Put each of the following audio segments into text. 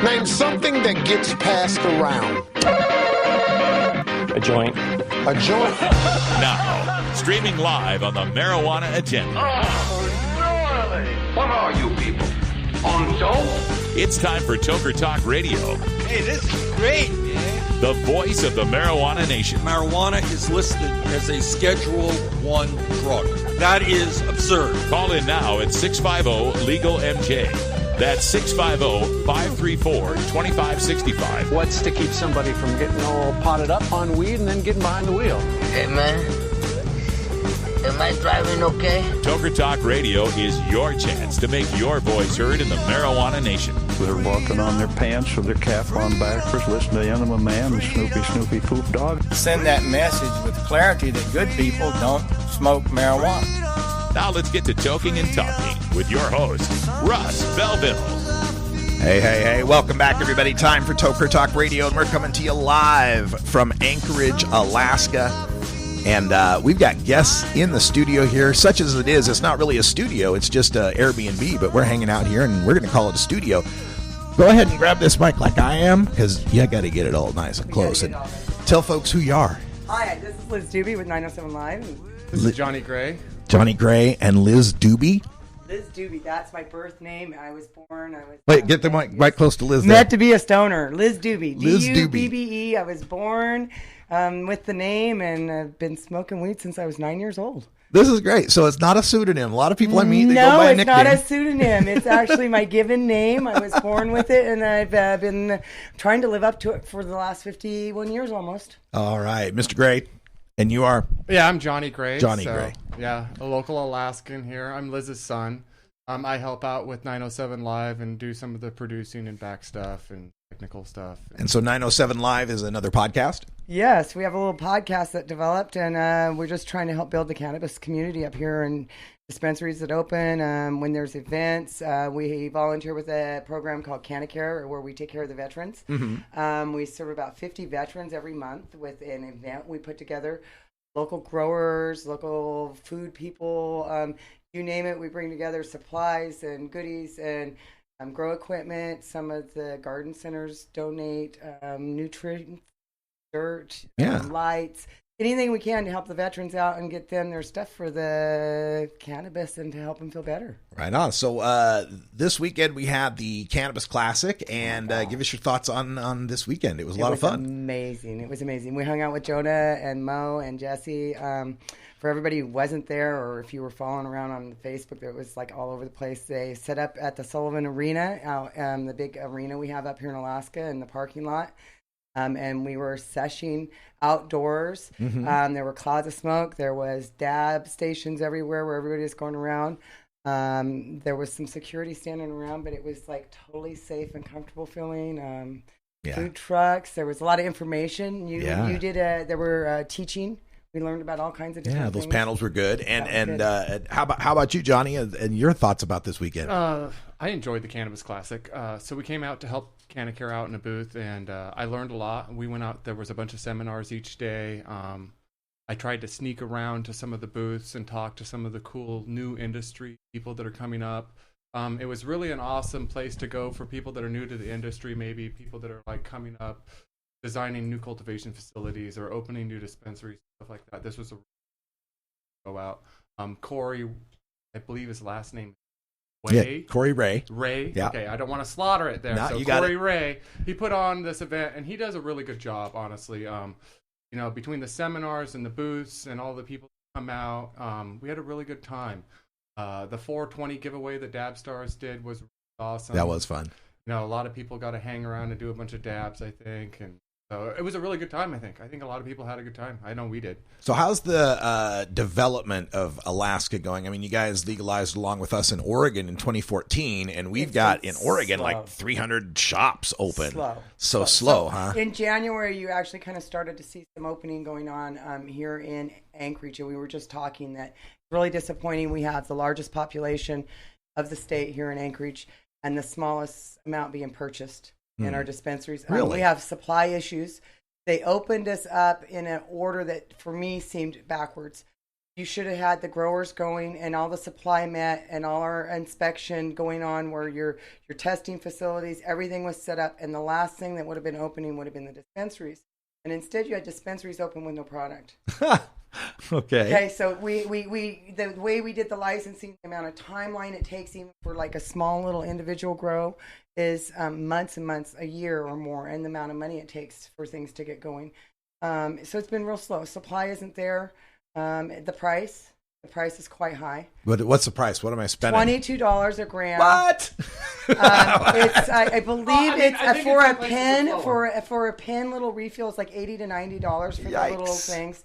Name something that gets passed around. A joint. A joint. Now, streaming live on the Marijuana Agenda. Oh, really? What are you people? On dope? It's time for Toker Talk Radio. Hey, this is great, man. The voice of the Marijuana Nation. Marijuana is listed as a Schedule 1 drug. That is absurd. Call in now at 650-LEGAL-MJ. That's 650-534-2565. What's to keep somebody from getting all potted up on weed and then getting behind the wheel? Hey, man. Am I driving okay? Toker Talk Radio is your chance to make your voice heard in the Marijuana Nation. They're walking on their pants with their cap on backwards, listening to Enema Man and Snoopy Poop Dog. Send that message with clarity that good people don't smoke marijuana. Now let's get to Toking and Talking with your host, Russ Belville. Hey. Welcome back, everybody. Time for Toker Talk Radio, and we're coming to you live from Anchorage, Alaska. And we've got guests in the studio here, such as it is. It's not really a studio. It's just an Airbnb, but we're hanging out here, and we're going to call it a studio. Go ahead and grab this mic like I am, because you got to get it all nice and close. And tell folks who you are. Hi, this is Liz Dubbe with 907 Live. This is Johnny Gray. Johnny Gray and Liz Dubbe. Liz Dubbe, that's my birth name. I was born. Wait, get the mic close to Liz. Meant to be a stoner. Liz Dubbe. Liz Dubbe. D-U-B-B-E. I was born with the name, and I've been smoking weed since I was 9 years old. This is great. So it's not a pseudonym. A lot of people I meet, they go by a nickname. No, it's not a pseudonym. It's actually my given name. I was born with it, and I've been trying to live up to it for the last 51 years almost. All right, Mr. Gray. And you are? Yeah, I'm Johnny Gray. Gray. Yeah, a local Alaskan here. I'm Liz's son. I help out with 907 Live and do some of the producing and back stuff and technical stuff. And so 907 Live is another podcast? Yes, we have a little podcast that developed, and we're just trying to help build the cannabis community up here and dispensaries that open. When there's events, we volunteer with a program called Care, where we take care of the veterans. Mm-hmm. We serve about 50 veterans every month with an event we put together. Local growers, local food people, you name it, we bring together supplies and goodies and grow equipment. Some of the garden centers donate nutrients, dirt, lights, anything we can to help the veterans out and get them their stuff for the cannabis and to help them feel better. Right on. So this weekend we had the Cannabis Classic, and give us your thoughts on this weekend. It was a lot of fun. It was amazing. We hung out with Jonah and Mo and Jesse. For everybody who wasn't there, or if you were following around on Facebook, it was like all over the place. They set up at the Sullivan Arena, the big arena we have up here in Alaska, in the parking lot. And we were seshing outdoors. Mm-hmm. There were clouds of smoke. There was dab stations everywhere where everybody was going around. There was some security standing around, but it was like totally safe and comfortable feeling. Food trucks. There was a lot of information. There were teaching. We learned about all kinds of different things. Those panels were good. And how about you, Johnny, and your thoughts about this weekend? I enjoyed the Cannabis Classic. So we came out to help Care out in a booth, and I learned a lot. We went out. There was a bunch of seminars each day. I tried to sneak around to some of the booths and talk to some of the cool new industry people that are coming up. It was really an awesome place to go for people that are new to the industry, maybe people that are like coming up, designing new cultivation facilities or opening new dispensaries, stuff like that. This was a go out. Corey, I believe his last name is Ray. Yeah, Corey Ray. Yeah. Okay, I don't want to slaughter it there. No, so Corey Ray, he put on this event, and he does a really good job, honestly. Between the seminars and the booths and all the people that come out, we had a really good time. The 420 giveaway that Dab Stars did was really awesome. That was fun. A lot of people got to hang around and do a bunch of dabs, I think, and so it was a really good time, I think. I think a lot of people had a good time. I know we did. So how's the development of Alaska going? I mean, you guys legalized along with us in Oregon in 2014, and we've got in Oregon like 300 shops open. Slow, huh? In January, you actually kind of started to see some opening going on here in Anchorage, and we were just talking that it's really disappointing. We have the largest population of the state here in Anchorage and the smallest amount being purchased in our dispensaries. Really? We have supply issues. They opened us up in an order that, for me, seemed backwards. You should have had the growers going and all the supply met and all our inspection going on where your testing facilities, everything was set up. And the last thing that would have been opening would have been the dispensaries. And instead you had dispensaries open with no product. Okay, so we the way we did the licensing, the amount of timeline it takes even for like a small little individual grow is months and months, a year or more, and the amount of money it takes for things to get going. So it's been real slow. Supply isn't there. The price is quite high. What's the price? What am I spending? $22 a gram. What? It's I believe I for think a it's pen lower. for a pen little refill is like $80 to $90 for the little Yikes. things.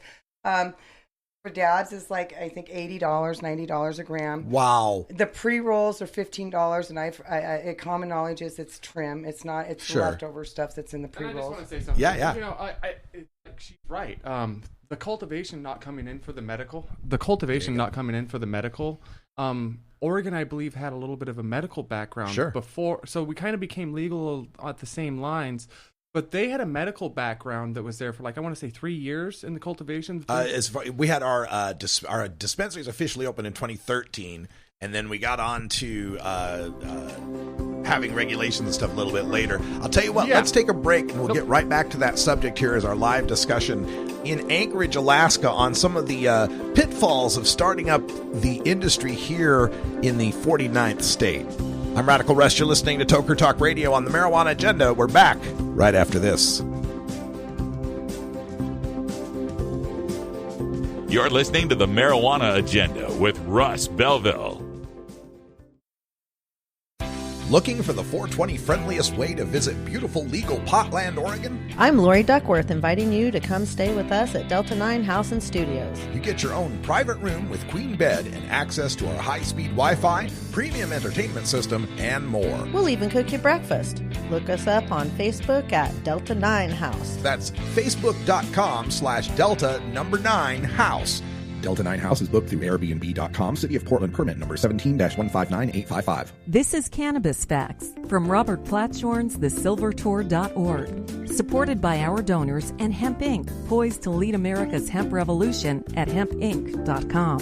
For dabs is like I think $80, $90 a gram. Wow. The pre-rolls are $15, and I common knowledge is it's trim. It's not. It's Sure. leftover stuff that's in the And I just pre-rolls. want to say something. Yeah. You know, she's right. The cultivation not coming in for the medical. The cultivation not coming in for the medical. Oregon, I believe, had a little bit of a medical background before, so we kind of became legal at the same lines. But they had a medical background that was there for, like, I want to say 3 years in the cultivation. We had our dispensaries officially open in 2013, and then we got on to having regulations and stuff a little bit later. I'll tell you what, let's take a break, and we'll get right back to that subject here as our live discussion in Anchorage, Alaska, on some of the pitfalls of starting up the industry here in the 49th state. I'm Radical Russ. You're listening to Toker Talk Radio on the Marijuana Agenda. We're back right after this. You're listening to the Marijuana Agenda with Russ Belville. Looking for the 420 friendliest way to visit beautiful legal Potland, Oregon? I'm Lori Duckworth, inviting you to come stay with us at Delta 9 House and Studios. You get your own private room with queen bed and access to our high-speed Wi-Fi, premium entertainment system, and more. We'll even cook you breakfast. Look us up on Facebook at Delta 9 House. That's facebook.com/Delta9House. Delta 9 House is booked through Airbnb.com. City of Portland permit number 17-159855. This is Cannabis Facts from Robert Platshorn's thesilvertour.org. Supported by our donors and Hemp Inc., poised to lead America's hemp revolution at hempinc.com.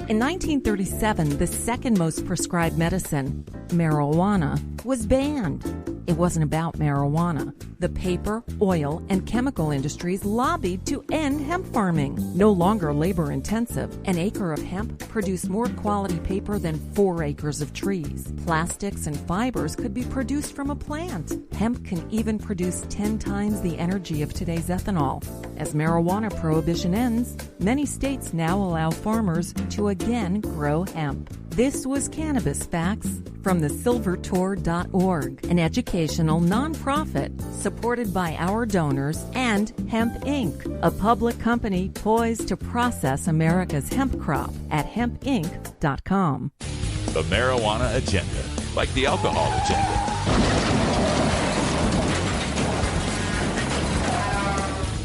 In 1937, the second most prescribed medicine, marijuana, was banned. It wasn't about marijuana. The paper, oil, and chemical industries lobbied to end hemp farming. No longer labor intensive, an acre of hemp produced more quality paper than 4 acres of trees. Plastics and fibers could be produced from a plant. Hemp can even produce 10 times the energy of today's ethanol. As marijuana prohibition ends, many states now allow farmers to again grow hemp. This was Cannabis Facts from thesilvertour.org, an educational nonprofit supported by our donors and Hemp Inc., a public company poised to process America's hemp crop at hempinc.com. The Marijuana Agenda, like the alcohol agenda.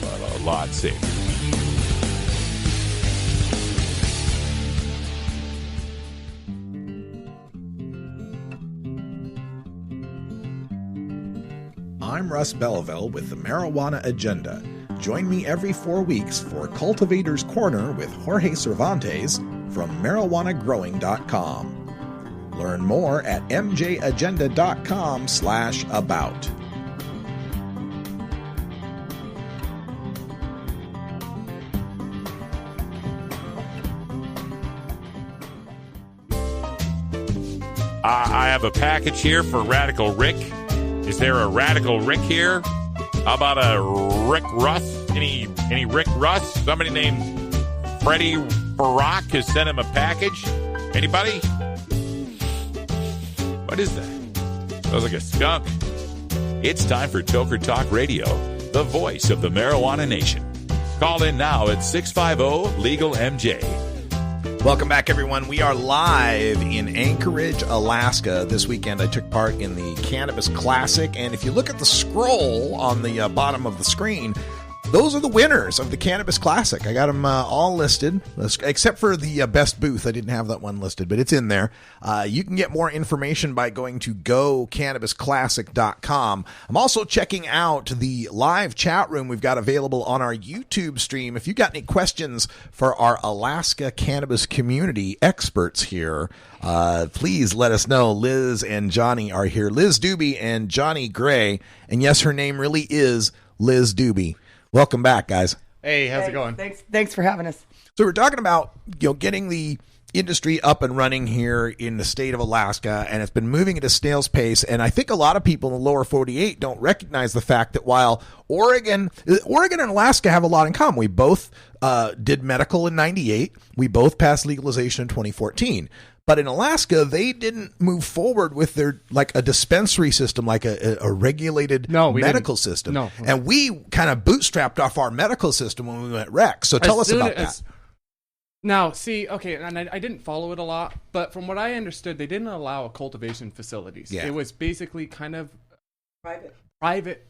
But a lot safer. I'm Russ Belville with the Marijuana Agenda. Join me every 4 weeks for Cultivator's Corner with Jorge Cervantes from marijuanagrowing.com. Learn more at mjagenda.com/about. I have a package here for Radical Rick. Is there a Radical Rick here? How about a Rick Russ? Any Rick Russ? Somebody named Freddie Barack has sent him a package. Anybody? What is that? Smells like a skunk. It's time for Toker Talk Radio, the voice of the marijuana nation. Call in now at 650-LEGAL-MJ. Welcome back, everyone. We are live in Anchorage, Alaska. This weekend, I took part in the Cannabis Classic, and if you look at the scroll on the bottom of the screen, those are the winners of the Cannabis Classic. I got them all listed, except for the best booth. I didn't have that one listed, but it's in there. You can get more information by going to gocannabisclassic.com. I'm also checking out the live chat room we've got available on our YouTube stream. If you got any questions for our Alaska cannabis community experts here, please let us know. Liz and Johnny are here. Liz Dubbe and Johnny Gray. And yes, her name really is Liz Dubbe. Welcome back, guys. Hey, how's it going? Thanks for having us. So we're talking about getting the industry up and running here in the state of Alaska, and it's been moving at a snail's pace. And I think a lot of people in the lower 48 don't recognize the fact that while Oregon and Alaska have a lot in common, we both did medical in 98. We both passed legalization in 2014. But in Alaska, they didn't move forward with their a dispensary system, like a regulated medical system. No. And we kind of bootstrapped off our medical system when we went rec. So tell us about that. Now, see, okay, and I didn't follow it a lot, but from what I understood, they didn't allow cultivation facilities. Yeah. It was basically kind of private.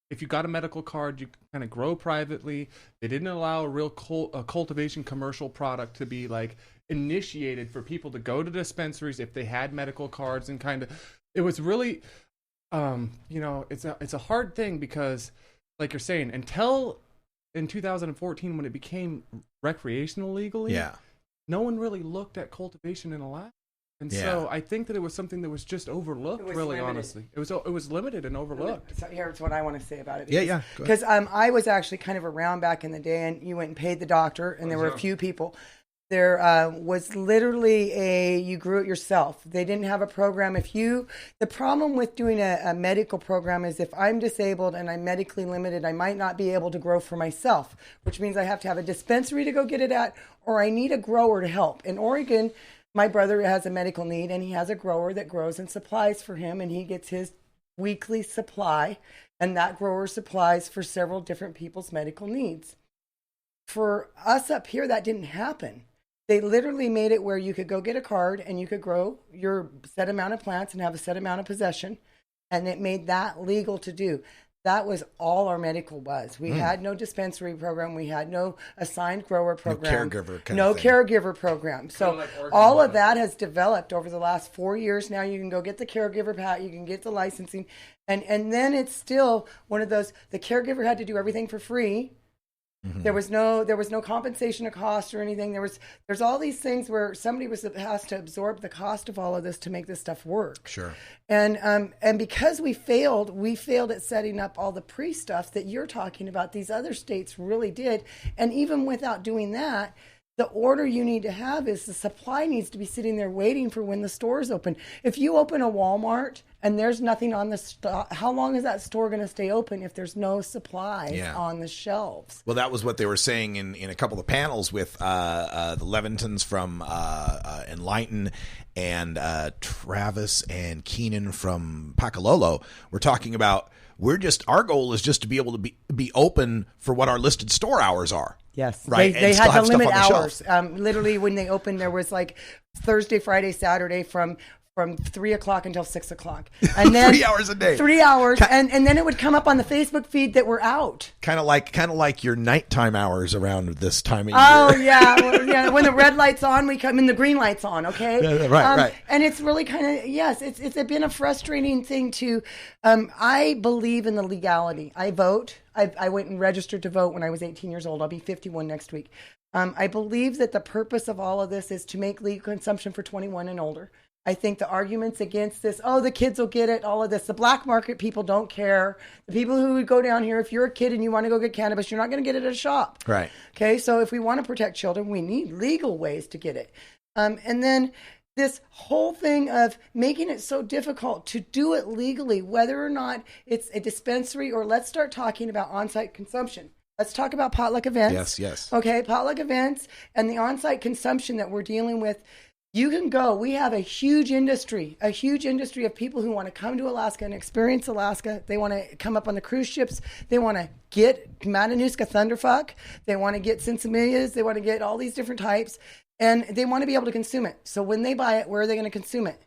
If you got a medical card, you kind of grow privately. They didn't allow a real cultivation commercial product to be initiated for people to go to dispensaries if they had medical cards, and kind of it was really it's a hard thing because, like you're saying, until in 2014 when it became recreational legally, no one really looked at cultivation in Alaska. And so I think that it was something that was just overlooked, really, limited. Honestly. It was limited and overlooked. So here's what I want to say about it. Yeah. Because I was actually kind of around back in the day, and you went and paid the doctor, and there were a few people. There was literally you grew it yourself. They didn't have a program. The problem with doing a medical program is if I'm disabled and I'm medically limited, I might not be able to grow for myself, which means I have to have a dispensary to go get it at, or I need a grower to help. In Oregon, my brother has a medical need, and he has a grower that grows and supplies for him, and he gets his weekly supply, and that grower supplies for several different people's medical needs. For us up here, that didn't happen. They literally made it where you could go get a card and you could grow your set amount of plants and have a set amount of possession, and it made that legal to do. That was all our medical was. We had no dispensary program. We had no assigned grower program. No caregiver program. So all of that has developed over the last 4 years. Now you can go get the caregiver pat. You can get the licensing. And then it's still one of those, the caregiver had to do everything for free. Mm-hmm. There was no compensation of cost or anything. There's all these things where somebody has to absorb the cost of all of this to make this stuff work. Sure. And because we failed at setting up all the pre-stuff that you're talking about. These other states really did. And even without doing that, the order you need to have is the supply needs to be sitting there waiting for when the stores open. If you open a Walmart and there's nothing on the stock, how long is that store going to stay open if there's no supplies on the shelves? Well, that was what they were saying in a couple of panels with the Levintons from Enlighten and Travis and Keenan from Pakalolo. We're talking about our goal is just to be able to be open for what our listed store hours are. Yes, right. They had to limit hours. Literally, when they opened, there was Thursday, Friday, Saturday from 3 o'clock until 6 o'clock, and then 3 hours a day. 3 hours, and then it would come up on the Facebook feed that we're out. Kind of like your nighttime hours around this time of year. Oh yeah, when the red light's on, we come, and the green light's on. Okay, right. And it's really kind of it's been a frustrating thing to. I believe in the legality. I vote. I went and registered to vote when I was 18 years old. I'll be 51 next week. I believe that the purpose of all of this is to make legal consumption for 21 and older. I think the arguments against this, the kids will get it, all of this, the black market people don't care. The people who would go down here, if you're a kid and you want to go get cannabis, you're not going to get it at a shop. Right. Okay, so if we want to protect children, we need legal ways to get it. And then this whole thing of making it so difficult to do it legally, whether or not it's a dispensary, or let's start talking about on-site consumption. Let's talk about potluck events. Yes. Okay, potluck events and the on-site consumption that we're dealing with. You can go. We have a huge industry of people who want to come to Alaska and experience Alaska. They want to come up on the cruise ships. They want to get Matanuska Thunderfuck. They want to get Sensimillas. They want to get all these different types. And they want to be able to consume it. So when they buy it, where are they going to consume it?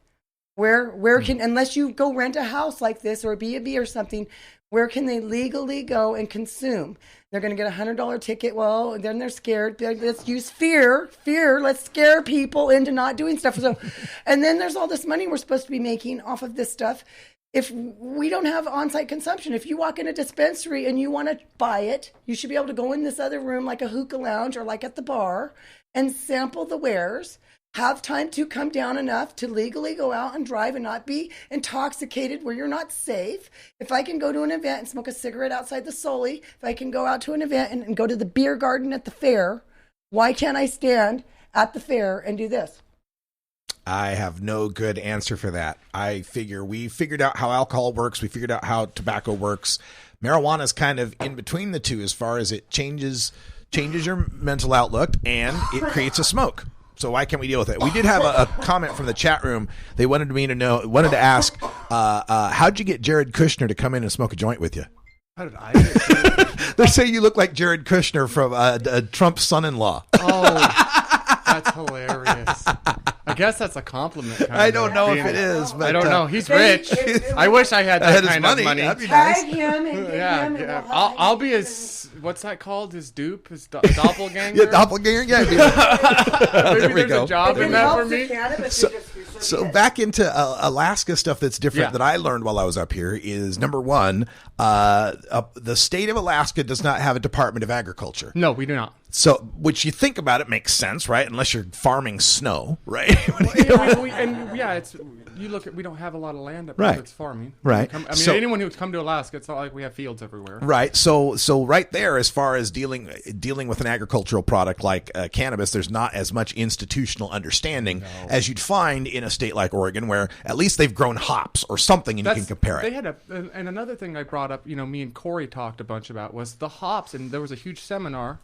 Where can, unless you go rent a house like this or a B&B or something, where can they legally go and consume? They're going to get a $100 ticket. Well, then they're scared. Let's use fear. Let's scare people into not doing stuff. So, and then there's all this money we're supposed to be making off of this stuff. If we don't have on-site consumption, if you walk in a dispensary and you want to buy it, you should be able to go in this other room like a hookah lounge or like at the bar and sample the wares. Have time to come down enough to legally go out and drive and not be intoxicated where you're not safe. If I can go to an event and smoke a cigarette outside the Soli, if I can go out to an event and go to the beer garden at the fair, why can't I stand at the fair and do this? I have no good answer for that. We figured out how alcohol works. We figured out how tobacco works. Marijuana is kind of in between the two as far as it changes your mental outlook and it creates a smoke. So why can't we deal with it? We did have a comment from the chat room. They wanted to ask, how'd you get Jared Kushner to come in and smoke a joint with you? How did I get Jared? They say you look like Jared Kushner from Trump's son-in-law. Oh, that's hilarious. I guess that's a compliment. I don't know if it is, but I don't know. He's rich. I wish I had that kind of money. That'd be nice. Tag him and get him. I'll be his, what's that called? His dupe? His doppelganger? Yeah, doppelganger. Yeah. There we go. A job in that for me. So back into Alaska stuff that's different that I learned while I was up here is, number one, the state of Alaska does not have a Department of Agriculture. No, we do not. So, which you think about it makes sense, right? Unless you're farming snow, right? You look at, we don't have a lot of land up right. there that's farming. Right. Anyone who's come to Alaska, it's not like we have fields everywhere. Right. So right there, as far as dealing with an agricultural product like cannabis, there's not as much institutional understanding as you'd find in a state like Oregon, where at least they've grown hops or something, and you can compare it. They had and another thing I brought up, me and Corey talked a bunch about was the hops, and there was a huge seminar,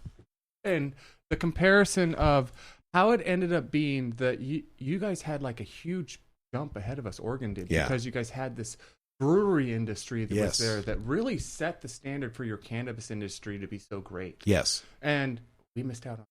and the comparison of how it ended up being that you guys had like a huge jump ahead of us, Oregon did, because you guys had this brewery industry that was there that really set the standard for your cannabis industry to be so great. Yes. And we missed out on it.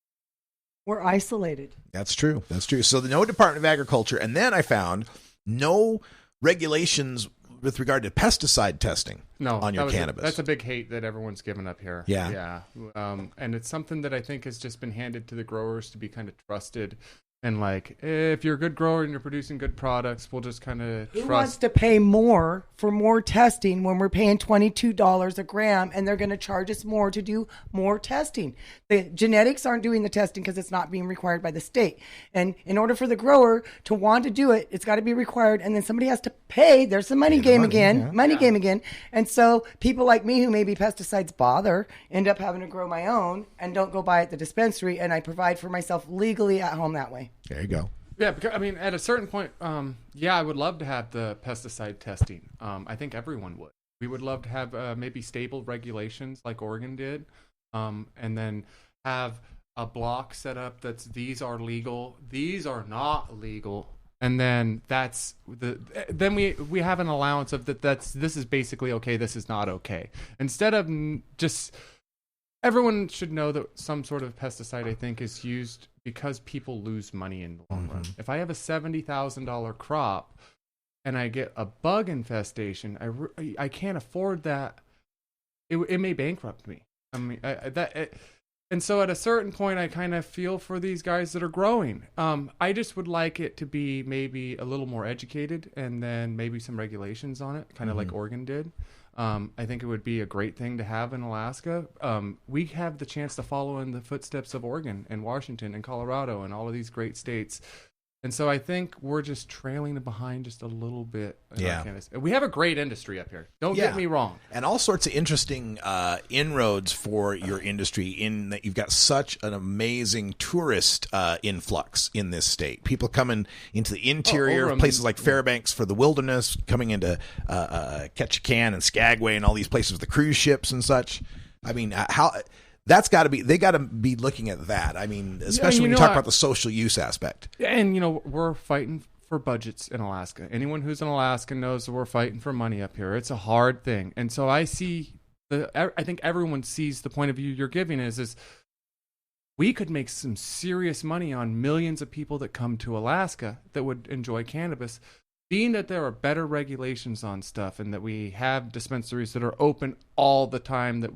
We're isolated. That's true. So no Department of Agriculture, and then I found no regulations with regard to pesticide testing on your cannabis. That's a big hate that everyone's given up here. Yeah. And it's something that I think has just been handed to the growers to be kind of trusted. And like, if you're a good grower and you're producing good products, we'll just kind of trust. Who wants to pay more for more testing when we're paying $22 a gram and they're going to charge us more to do more testing? The genetics aren't doing the testing because it's not being required by the state. And in order for the grower to want to do it, it's got to be required. And then somebody has to pay. There's the money game again. And so people like me who maybe pesticides bother end up having to grow my own and don't go buy at the dispensary. And I provide for myself legally at home that way. There you go. Yeah, because, at a certain point, I would love to have the pesticide testing. I think everyone would. We would love to have maybe stable regulations like Oregon did, and then have a block set up that's these are legal, these are not legal, and then then we have an allowance of this is basically okay, this is not okay. Instead of just everyone should know that some sort of pesticide, I think, is used because people lose money in the long run. If I have a $70,000 crop and I get a bug infestation, I can't afford that. It may bankrupt me. And so at a certain point, I kind of feel for these guys that are growing. I just would like it to be maybe a little more educated, and then maybe some regulations on it, kind of like Oregon did. I think it would be a great thing to have in Alaska. We have the chance to follow in the footsteps of Oregon and Washington and Colorado and all of these great states. And so I think we're just trailing behind just a little bit. We have a great industry up here. Don't get me wrong. And all sorts of interesting inroads for your industry in that you've got such an amazing tourist influx in this state. People coming into the interior, places like Fairbanks for the wilderness, coming into Ketchikan and Skagway and all these places with the cruise ships and such. That's got to be, they got to be looking at that. Especially when you talk about the social use aspect. And, we're fighting for budgets in Alaska. Anyone who's in Alaska knows that we're fighting for money up here. It's a hard thing. And so I think everyone sees the point of view you're giving is we could make some serious money on millions of people that come to Alaska that would enjoy cannabis being that there are better regulations on stuff and that we have dispensaries that are open all the time, that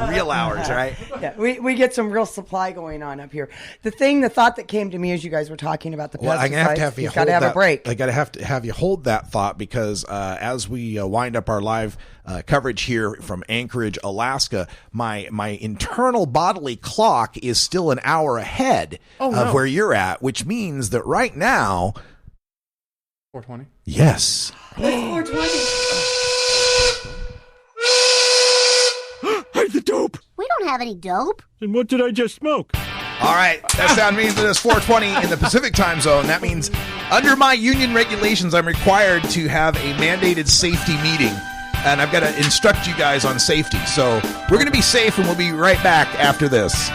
real hours, right? Yeah, we get some real supply going on up here. The thought that came to me as you guys were talking about the pesticides, I'm gonna have to you've got to have a break. I gotta have to have you hold that thought, because as we wind up our live coverage here from Anchorage, Alaska, my internal bodily clock is still an hour ahead of where you're at, which means that right now. 420? Yes. It's 420. Hide the dope. We don't have any dope. Then what did I just smoke? All right, that sound means that it's 420 in the Pacific time zone. That means under my union regulations, I'm required to have a mandated safety meeting, and I've got to instruct you guys on safety. So we're going to be safe, and we'll be right back after this.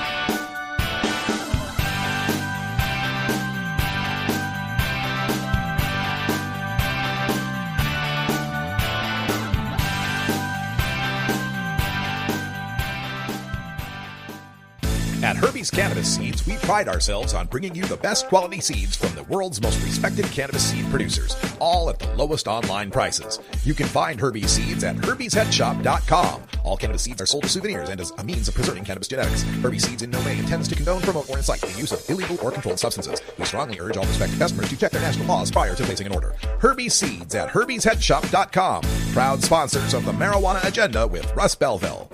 At Herbie's Cannabis Seeds, we pride ourselves on bringing you the best quality seeds from the world's most respected cannabis seed producers, all at the lowest online prices. You can find Herbie's Seeds at herbiesheadshop.com. All cannabis seeds are sold as souvenirs and as a means of preserving cannabis genetics. Herbie's Seeds in no way intends to condone, promote, or incite the use of illegal or controlled substances. We strongly urge all prospective customers to check their national laws prior to placing an order. Herbie's Seeds at herbiesheadshop.com. Proud sponsors of the Marijuana Agenda with Russ Belville.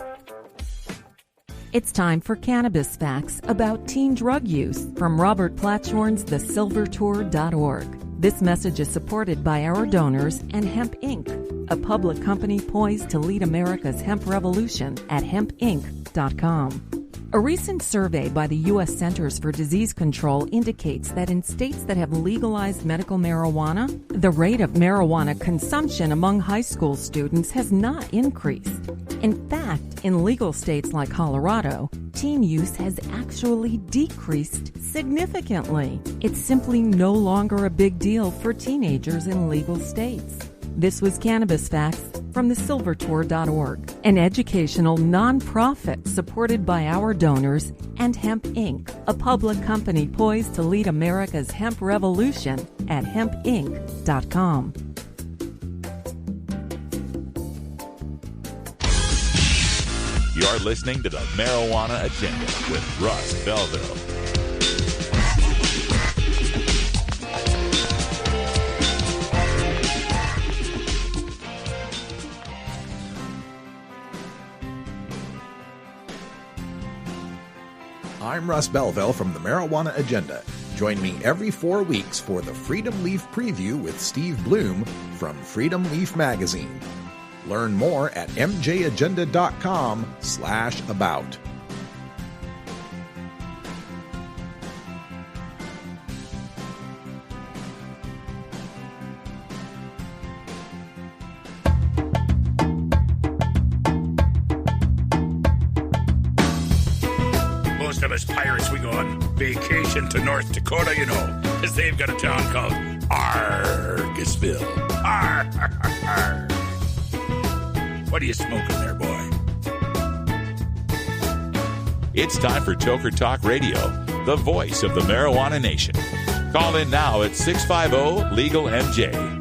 It's time for Cannabis Facts about teen drug use from Robert Platshorn's thesilvertour.org. This message is supported by our donors and Hemp Inc., a public company poised to lead America's hemp revolution at hempinc.com. A recent survey by the U.S. Centers for Disease Control indicates that in states that have legalized medical marijuana, the rate of marijuana consumption among high school students has not increased. In fact, in legal states like Colorado, teen use has actually decreased significantly. It's simply no longer a big deal for teenagers in legal states. This was Cannabis Facts from thesilvertour.org, an educational nonprofit supported by our donors and Hemp Inc., a public company poised to lead America's hemp revolution at hempinc.com. You're listening to the Marijuana Agenda with Russ Belville. I'm Russ Belville from the Marijuana Agenda. Join me every 4 weeks for the Freedom Leaf Preview with Steve Bloom from Freedom Leaf Magazine. Learn more at mjagenda.com/about. Most of us pirates, we go on vacation to North Dakota, you know, because they've got a town called Argosville. Arr, arr, arr. What are you smoking there, boy? It's time for Toker Talk Radio, the voice of the marijuana nation. Call in now at 650-LEGAL-MJ.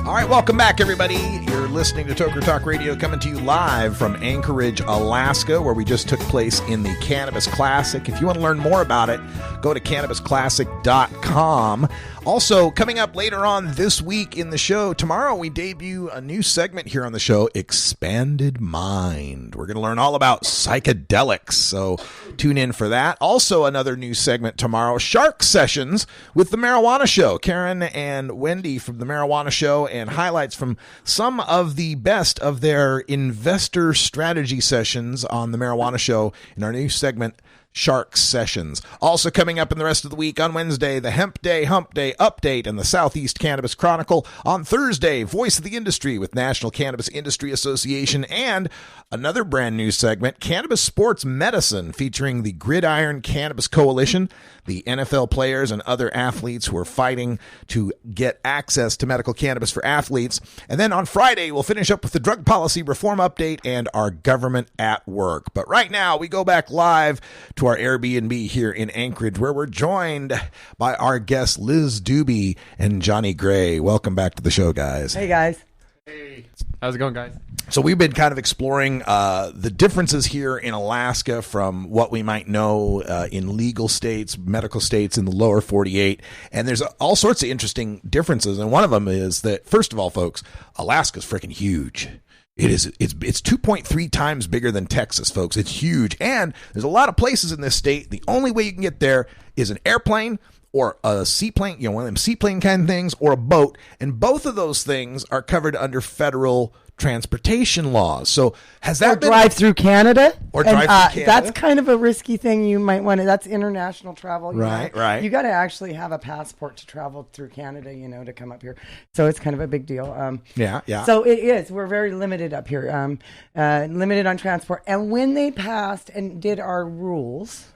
All right, welcome back, everybody. You're listening to Toker Talk Radio, coming to you live from Anchorage, Alaska, where we just took place in the Cannabis Classic. If you want to learn more about it, go to cannabisclassic.com. Also, coming up later on this week in the show, tomorrow we debut a new segment here on the show, Expanded Mind. We're going to learn all about psychedelics, so tune in for that. Also, another new segment tomorrow, Shark Sessions with The Marijuana Show. Karen and Wendy from The Marijuana Show, and highlights from some of the best of their investor strategy sessions on The Marijuana Show in our new segment, Shark Sessions. Also coming up in the rest of the week, on Wednesday, the Hemp Day, Hump Day Update and the Southeast Cannabis Chronicle. On Thursday, Voice of the Industry with National Cannabis Industry Association, and another brand new segment, Cannabis Sports Medicine, featuring the Gridiron Cannabis Coalition, the NFL players and other athletes who are fighting to get access to medical cannabis for athletes. And then on Friday, we'll finish up with the Drug Policy Reform Update and our Government at Work. But right now, we go back live to to our Airbnb here in Anchorage, where we're joined by our guests Liz Dubbe and Johnny Gray. Welcome back to the show, guys. Hey, guys. Hey. How's it going, guys? So we've been kind of exploring the differences here in Alaska from what we might know in legal states, medical states in the lower 48. And there's all sorts of interesting differences. And one of them is that, first of all, folks, Alaska's freaking huge. It's 2.3 times bigger than Texas, folks. It's huge. And there's a lot of places in this state. The only way you can get there is an airplane or a seaplane, one of them seaplane kind of things, or a boat. And both of those things are covered under federal transportation laws. So has that been drive through Canada? Or drive through Canada? That's kind of a risky thing. You might want to. That's international travel. Right. You got to actually have a passport to travel through Canada, to come up here. So it's kind of a big deal. Yeah. So it is. We're very limited up here. Limited on transport. And when they passed and did our rules,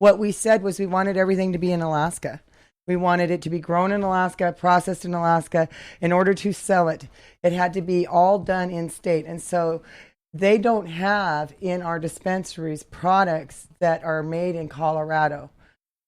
what we said was we wanted everything to be in Alaska. We wanted it to be grown in Alaska, processed in Alaska. In order to sell it, it had to be all done in state. And so they don't have in our dispensaries products that are made in Colorado.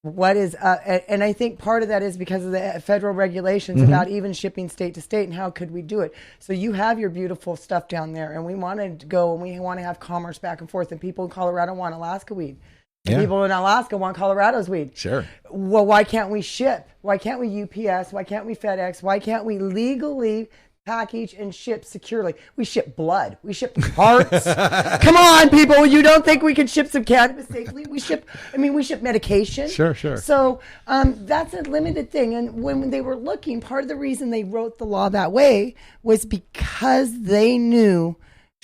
And I think part of that is because of the federal regulations about even shipping state to state and how could we do it. So you have your beautiful stuff down there, and we wanted to go and we want to have commerce back and forth, and people in Colorado want Alaska weed. Yeah. People in Alaska want Colorado's weed. Sure. Well, why can't we ship? Why can't we UPS? Why can't we FedEx? Why can't we legally package and ship securely? We ship blood. We ship hearts. Come on, people. You don't think we can ship some cannabis safely? We ship medication. Sure. So that's a limited thing. And when they were looking, part of the reason they wrote the law that way was because they knew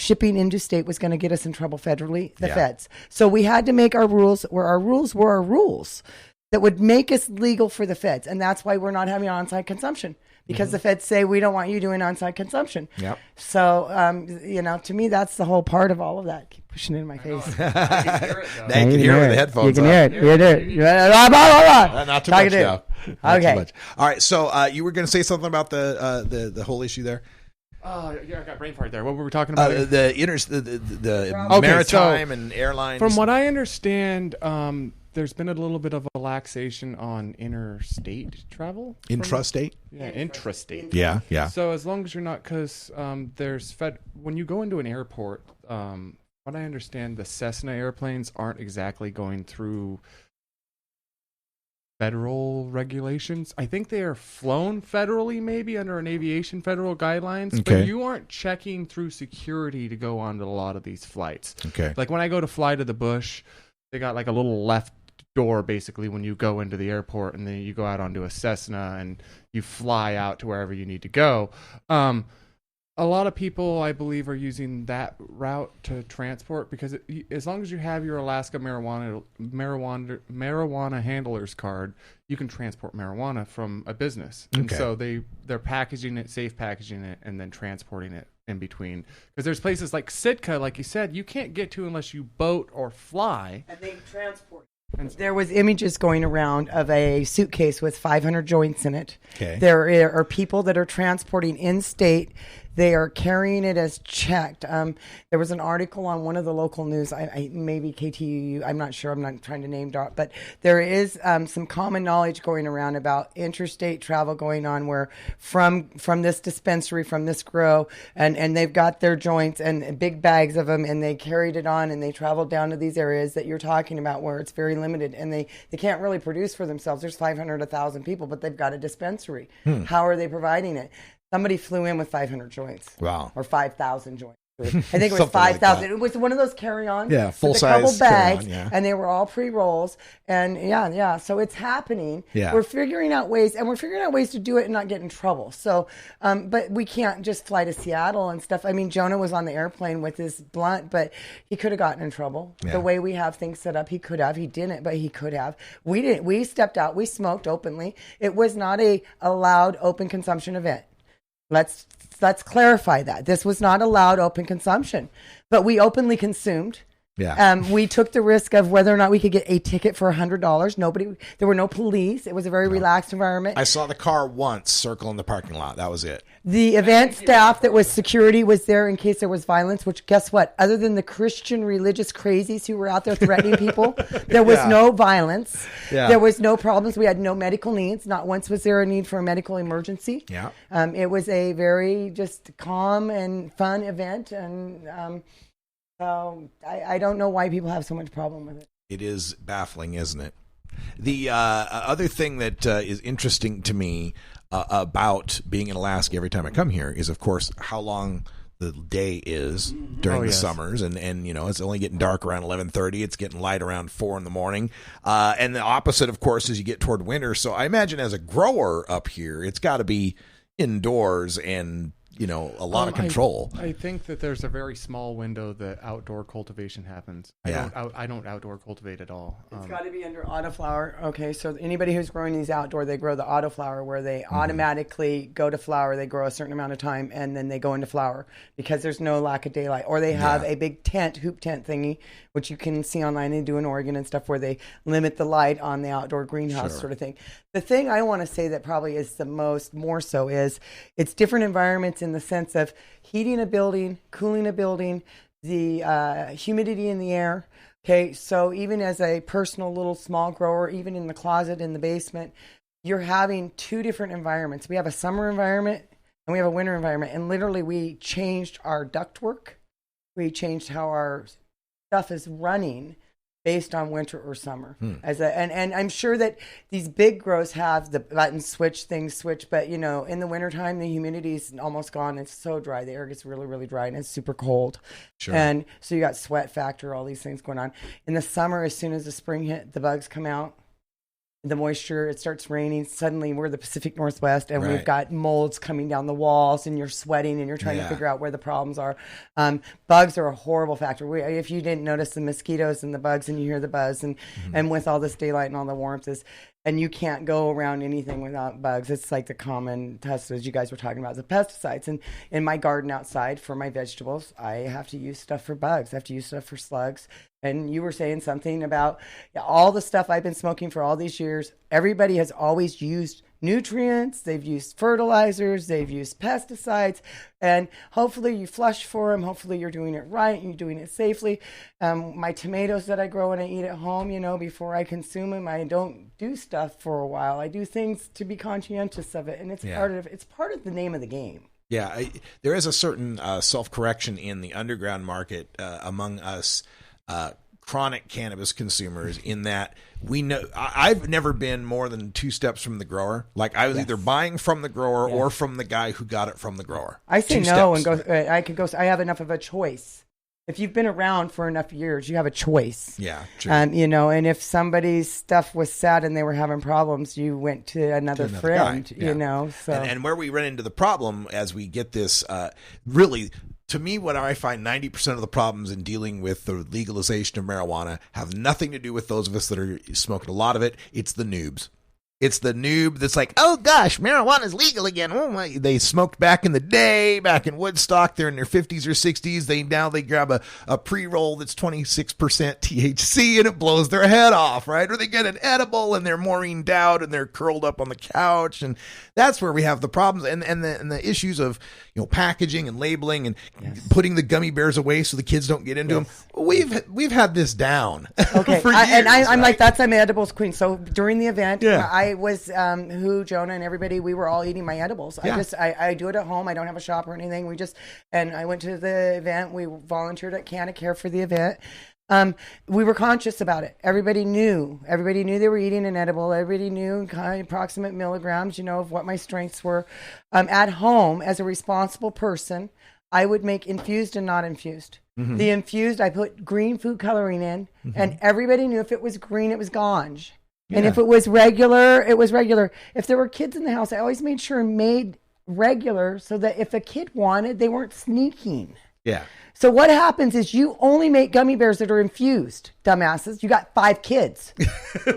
shipping into state was going to get us in trouble federally, the feds. So we had to make our rules where our rules were our rules that would make us legal for the feds. And that's why we're not having on-site consumption, because the feds say we don't want you doing on-site consumption. Yep. So, to me, that's the whole part of all of that. Keep pushing it in my face. Now you can hear it with the headphones on. You can hear it. Not too much now. Okay. Too much. All right. So you were going to say something about the whole issue there? Oh, yeah, I got brain fart there. What were we talking about? The maritime and airlines. From what I understand, there's been a little bit of a relaxation on interstate travel. Intrastate? Yeah, intrastate. Yeah. So as long as you're not, because there's when you go into an airport, what I understand, the Cessna airplanes aren't exactly going through federal regulations. I think they are flown federally, maybe under an aviation federal guidelines, but you aren't checking through security to go onto a lot of these flights. Okay. Like when I go to fly to the bush, they got like a little left door basically when you go into the airport, and then you go out onto a Cessna and you fly out to wherever you need to go. A lot of people, I believe, are using that route to transport because as long as you have your Alaska marijuana handler's card, you can transport marijuana from a business. And so they're packaging it, safe packaging it, and then transporting it in between. Because there's places like Sitka, like you said, you can't get to unless you boat or fly. And they transport. There was images going around of a suitcase with 500 joints in it. Okay. There are people that are transporting in-state. They are carrying it as checked. There was an article on one of the local news, maybe KTUU, I'm not sure, I'm not trying to name drop, but there is some common knowledge going around about interstate travel going on where from this dispensary, from this grow, and they've got their joints and big bags of them, and they carried it on, and they traveled down to these areas that you're talking about where it's very limited, and they can't really produce for themselves. There's 500, 1,000 people, but they've got a dispensary. How are they providing it? Somebody flew in with 500 joints. Wow. Or 5,000 joints. I think it was 5,000. It was one of those carry-ons. Yeah, full-size with a couple bags, carry-on, and they were all pre-rolls. And yeah. So it's happening. Yeah. We're figuring out ways to do it and not get in trouble. So, but we can't just fly to Seattle and stuff. I mean, Jonah was on the airplane with his blunt, but he could have gotten in trouble. Yeah. The way we have things set up, he could have. He didn't, but he could have. We didn't. We stepped out. We smoked openly. It was not a allowed open consumption event. Let's clarify that. This was not allowed open consumption, but we openly consumed. Yeah. We took the risk of whether or not we could get a ticket for $100. There were no police. It was a very relaxed environment. I saw the car once circling the parking lot. That was it. The event staff that was security was there in case there was violence, which guess what? Other than the Christian religious crazies who were out there threatening people, there was no violence. Yeah. There was no problems. We had no medical needs. Not once was there a need for a medical emergency. Yeah. It was a very just calm and fun event. And so I don't know why people have so much problem with it. It is baffling, isn't it? The other thing that is interesting to me about being in Alaska every time I come here is, of course, how long the day is during the summers. And you know, it's only getting dark around 11:30. It's getting light around 4 in the morning. And the opposite, of course, as you get toward winter. So I imagine as a grower up here, it's got to be indoors and, you know, a lot of control. I think that there's a very small window that outdoor cultivation happens. I don't outdoor cultivate at all. It's got to be under autoflower. Okay, so anybody who's growing these outdoor, they grow the autoflower where they automatically go to flower. They grow a certain amount of time and then they go into flower because there's no lack of daylight. Or they have a big hoop tent thingy, which you can see online. They do in Oregon and stuff where they limit the light on the outdoor greenhouse sort of thing. The thing I want to say that probably is the more so is it's different environments in the sense of heating a building, cooling a building, the humidity in the air. Okay, so even as a personal little small grower, even in the closet, in the basement, you're having two different environments. We have a summer environment and we have a winter environment. And literally we changed our ductwork. We changed how our stuff is running based on winter or summer. And I'm sure that these big grows have the button switch, but you know, in the wintertime, the humidity is almost gone. It's so dry. The air gets really, really dry and it's super cold. Sure. And so you got sweat factor, all these things going on. In the summer, as soon as the spring hit, the bugs come out. The moisture, it starts raining. Suddenly we're the Pacific Northwest and we've got molds coming down the walls and you're sweating and you're trying to figure out where the problems are. Bugs are a horrible factor. If you didn't notice the mosquitoes and the bugs and you hear the buzz and with all this daylight and all the warmth and you can't go around anything without bugs. It's like the common pest, as you guys were talking about, the pesticides. And in my garden outside for my vegetables, I have to use stuff for bugs. I have to use stuff for slugs. And you were saying something about all the stuff I've been smoking for all these years. Everybody has always used nutrients. They've used fertilizers. They've used pesticides. And hopefully you flush for them. Hopefully you're doing it right and you're doing it safely. My tomatoes that I grow and I eat at home, you know, before I consume them, I don't do stuff for a while. I do things to be conscientious of it. And it's part of the name of the game. Yeah, there is a certain self-correction in the underground market among us chronic cannabis consumers in that we know I've never been more than 2 steps from the grower. Like I was either buying from the grower or from the guy who got it from the grower. I say no and go. I have enough of a choice. If you've been around for enough years, you have a choice. Yeah, true. You know, and if somebody's stuff was sad and they were having problems, you went to another friend. Guy. Yeah. You know, so and where we run into the problem as we get this really. To me, what I find 90% of the problems in dealing with the legalization of marijuana have nothing to do with those of us that are smoking a lot of it. It's the noobs. It's the noob that's like, oh gosh, marijuana's legal again. Oh my! They smoked back in the day, back in Woodstock. They're in their 50s or 60s. They grab a pre-roll that's 26% THC and it blows their head off, right? Or they get an edible and they're Maureened out and they're curled up on the couch, and that's where we have the problems and the issues of, you know, packaging and labeling and putting the gummy bears away so the kids don't get into them. We've had this down. Okay, for years, I'm like, that's I'm edibles queen. So during the event, I was Jonah and everybody, we were all eating my edibles. I do it at home. I don't have a shop or anything. And I went to the event. We volunteered at Cannabis for the event. We were conscious about it. Everybody knew they were eating an edible. Everybody knew kind of approximate milligrams, you know, of what my strengths were. At home, as a responsible person, I would make infused and not infused. The infused, I put green food coloring in, and everybody knew if it was green, it was ganj. And if it was regular, it was regular. If there were kids in the house, I always made sure and made regular so that if a kid wanted, they weren't sneaking. Yeah. So what happens is you only make gummy bears that are infused, dumbasses. You got 5 kids.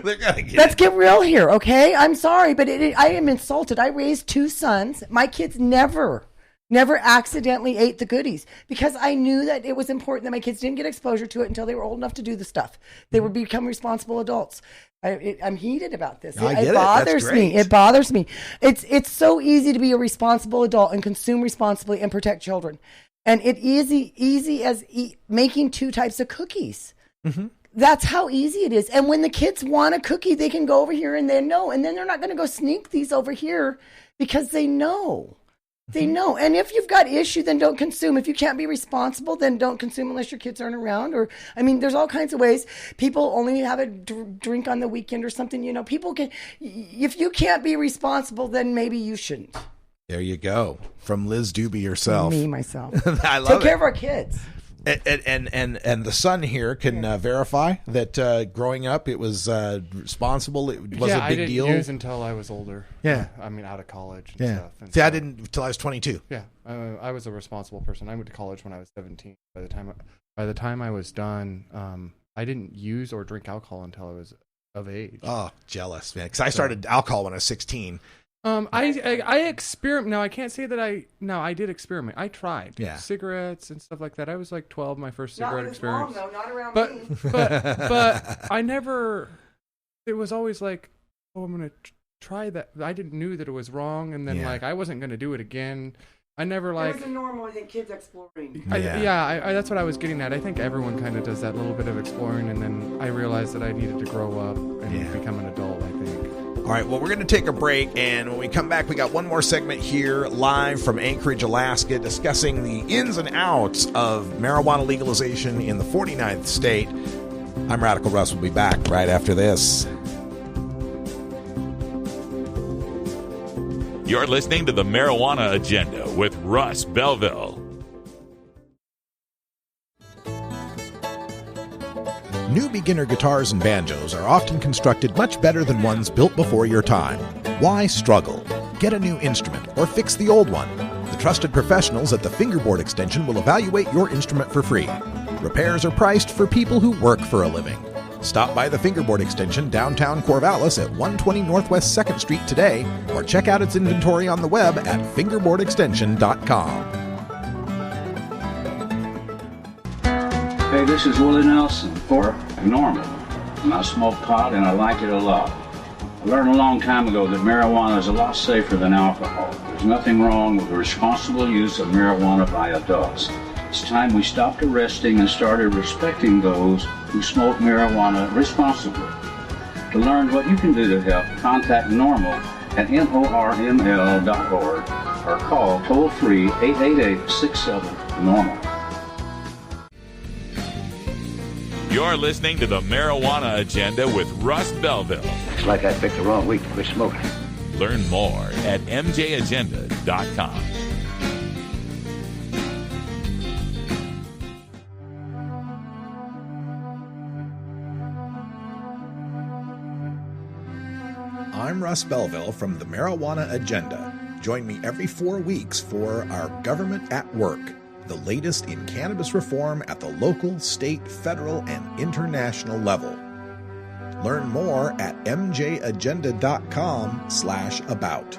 Let's get real here, okay? I'm sorry, but I am insulted. I raised 2 sons. My kids never Never accidentally ate the goodies because I knew that it was important that my kids didn't get exposure to it until they were old enough to do the stuff. They would become responsible adults. I'm heated about this. It bothers me. It bothers me. It's so easy to be a responsible adult and consume responsibly and protect children. And it is easy as making 2 types of cookies. Mm-hmm. That's how easy it is. And when the kids want a cookie, they can go over here and they know. And then they're not going to go sneak these over here because they know. They know. And if you've got issue, then don't consume. If you can't be responsible, then don't consume unless your kids aren't around. Or, I mean, there's all kinds of ways. People only have a drink on the weekend or something. You know, people can, if you can't be responsible, then maybe you shouldn't. There you go. From Liz Dubbe herself. Me, myself. I love Take it. care of our kids. And the son here can verify that growing up it was responsible. It was a big deal. I didn't use until I was older. Yeah, I mean, out of college. And stuff. And see, I didn't until I was 22. Yeah, I was a responsible person. I went to college when I was 17. By the time I was done, I didn't use or drink alcohol until I was of age. Oh, jealous, man! Because I started alcohol when I was 16. I experiment. No, I can't say that I did experiment. I tried cigarettes and stuff like that. I was like 12, my first cigarette experience. Not not around me. But I never, it was always like, oh, I'm going to try that. I didn't knew that it was wrong. And then like, I wasn't going to do it again. I never like. It was a normal, I think, kids exploring. That's what I was getting at. I think everyone kind of does that little bit of exploring. And then I realized that I needed to grow up and become an adult, I think. All right, well, we're going to take a break, and when we come back, we got one more segment here live from Anchorage, Alaska, discussing the ins and outs of marijuana legalization in the 49th state. I'm Radical Russ. We'll be back right after this. You're listening to the Marijuana Agenda with Russ Belville. New beginner guitars and banjos are often constructed much better than ones built before your time. Why struggle? Get a new instrument or fix the old one. The trusted professionals at the Fingerboard Extension will evaluate your instrument for free. Repairs are priced for people who work for a living. Stop by the Fingerboard Extension downtown Corvallis at 120 Northwest 2nd Street today, or check out its inventory on the web at fingerboardextension.com. Hey, this is Willie Nelson for Normal. And I smoke pot and I like it a lot. I learned a long time ago that marijuana is a lot safer than alcohol. There's nothing wrong with the responsible use of marijuana by adults. It's time we stopped arresting and started respecting those who smoke marijuana responsibly. To learn what you can do to help, contact Normal at norml.org or call toll-free 888-67-NORMAL. You're listening to the Marijuana Agenda with Russ Belville. It's like I picked the wrong week to quit smoking. Learn more at mjagenda.com. I'm Russ Belville from the Marijuana Agenda. Join me every 4 weeks for our Government at Work, the latest in cannabis reform at the local, state, federal, and international level. Learn more at mjagenda.com/about.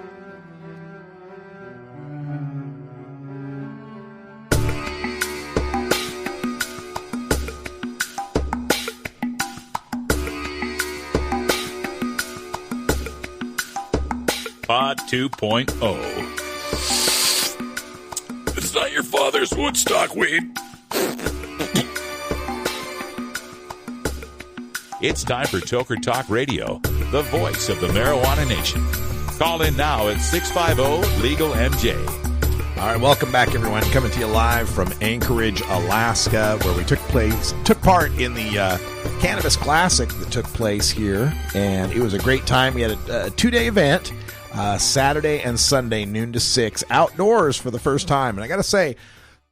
Pod 2.0. It's not your father's Woodstock weed. It's time for Toker Talk Radio, the voice of the marijuana nation. Call in now at 650-LEGAL-MJ. All right, welcome back, everyone. Coming to you live from Anchorage, Alaska, where we took part in the Cannabis Classic that took place here, and it was a great time. We had a 2-day event. Saturday and Sunday, noon to 6, outdoors for the first time. And I got to say,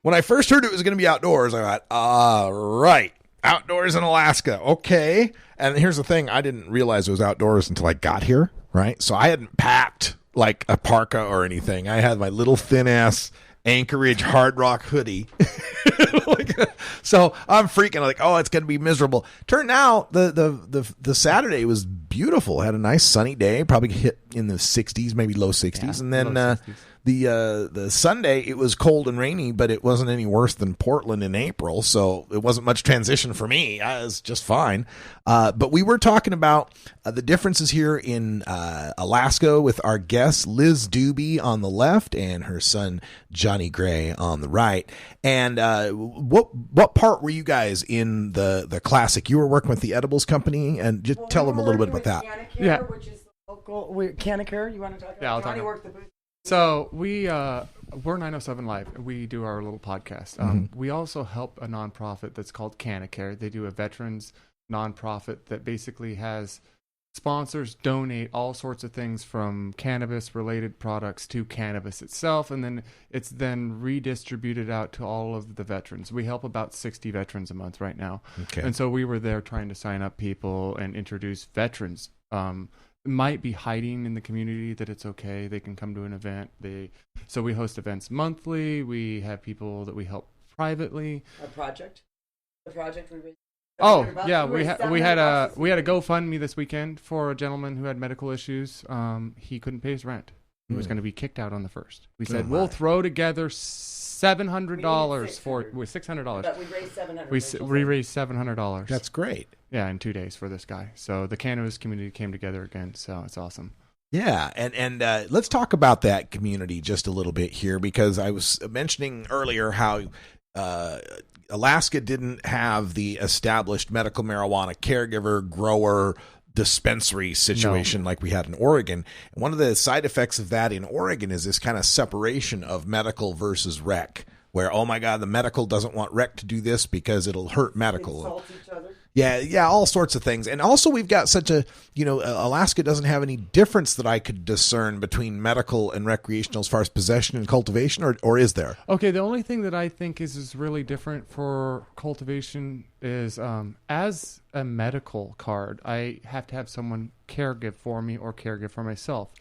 when I first heard it was going to be outdoors, I thought, right, outdoors in Alaska. Okay. And here's the thing. I didn't realize it was outdoors until I got here, right? So I hadn't packed like a parka or anything. I had my little thin-ass Anchorage Hard Rock hoodie. So I'm freaking like, oh, it's going to be miserable. Turned out the Saturday was beautiful. Had a nice sunny day, probably hit in the 60s, maybe low 60s. And then the Sunday it was cold and rainy, but it wasn't any worse than Portland in April, so it wasn't much transition for me. I was just fine. But we were talking about the differences here in Alaska with our guest Liz Dubbe on the left and her son Johnny Gray on the right. And what part were you guys in the classic? You were working with the edibles company, and just tell them a little bit about that. Yeah, which is local. Cannacare. You want to talk about? Yeah, I'll Johnny talk. worked the booth. So we're 907 Live. We do our little podcast. We also help a nonprofit that's called Cannacare. They do a veterans nonprofit that basically has sponsors donate all sorts of things from cannabis related products to cannabis itself, and then it's then redistributed out to all of the veterans. We help about 60 veterans a month right now. Okay. And so we were there trying to sign up people and introduce veterans. Might be hiding in the community that it's okay, they can come to an event. So we host events monthly. We have people that we help privately. The project we raised. Oh yeah, we had a GoFundMe this weekend for a gentleman who had medical issues. He couldn't pay his rent. He was going to be kicked out on the first. We said we'll throw together $700 for $600. But we raised $700. We raised $700. That's great. Yeah, in 2 days for this guy. So the cannabis community came together again. So it's awesome. Yeah, and let's talk about that community just a little bit here, because I was mentioning earlier how Alaska didn't have the established medical marijuana caregiver, grower, dispensary situation like we had in Oregon. And one of the side effects of that in Oregon is this kind of separation of medical versus rec, where, oh my God, the medical doesn't want rec to do this because it'll hurt medical. Insult each other. Yeah, all sorts of things. And also we've got such a, Alaska doesn't have any difference that I could discern between medical and recreational as far as possession and cultivation, or is there? Okay, the only thing that I think is really different for cultivation is as a medical card, I have to have someone caregive for me or caregive for myself.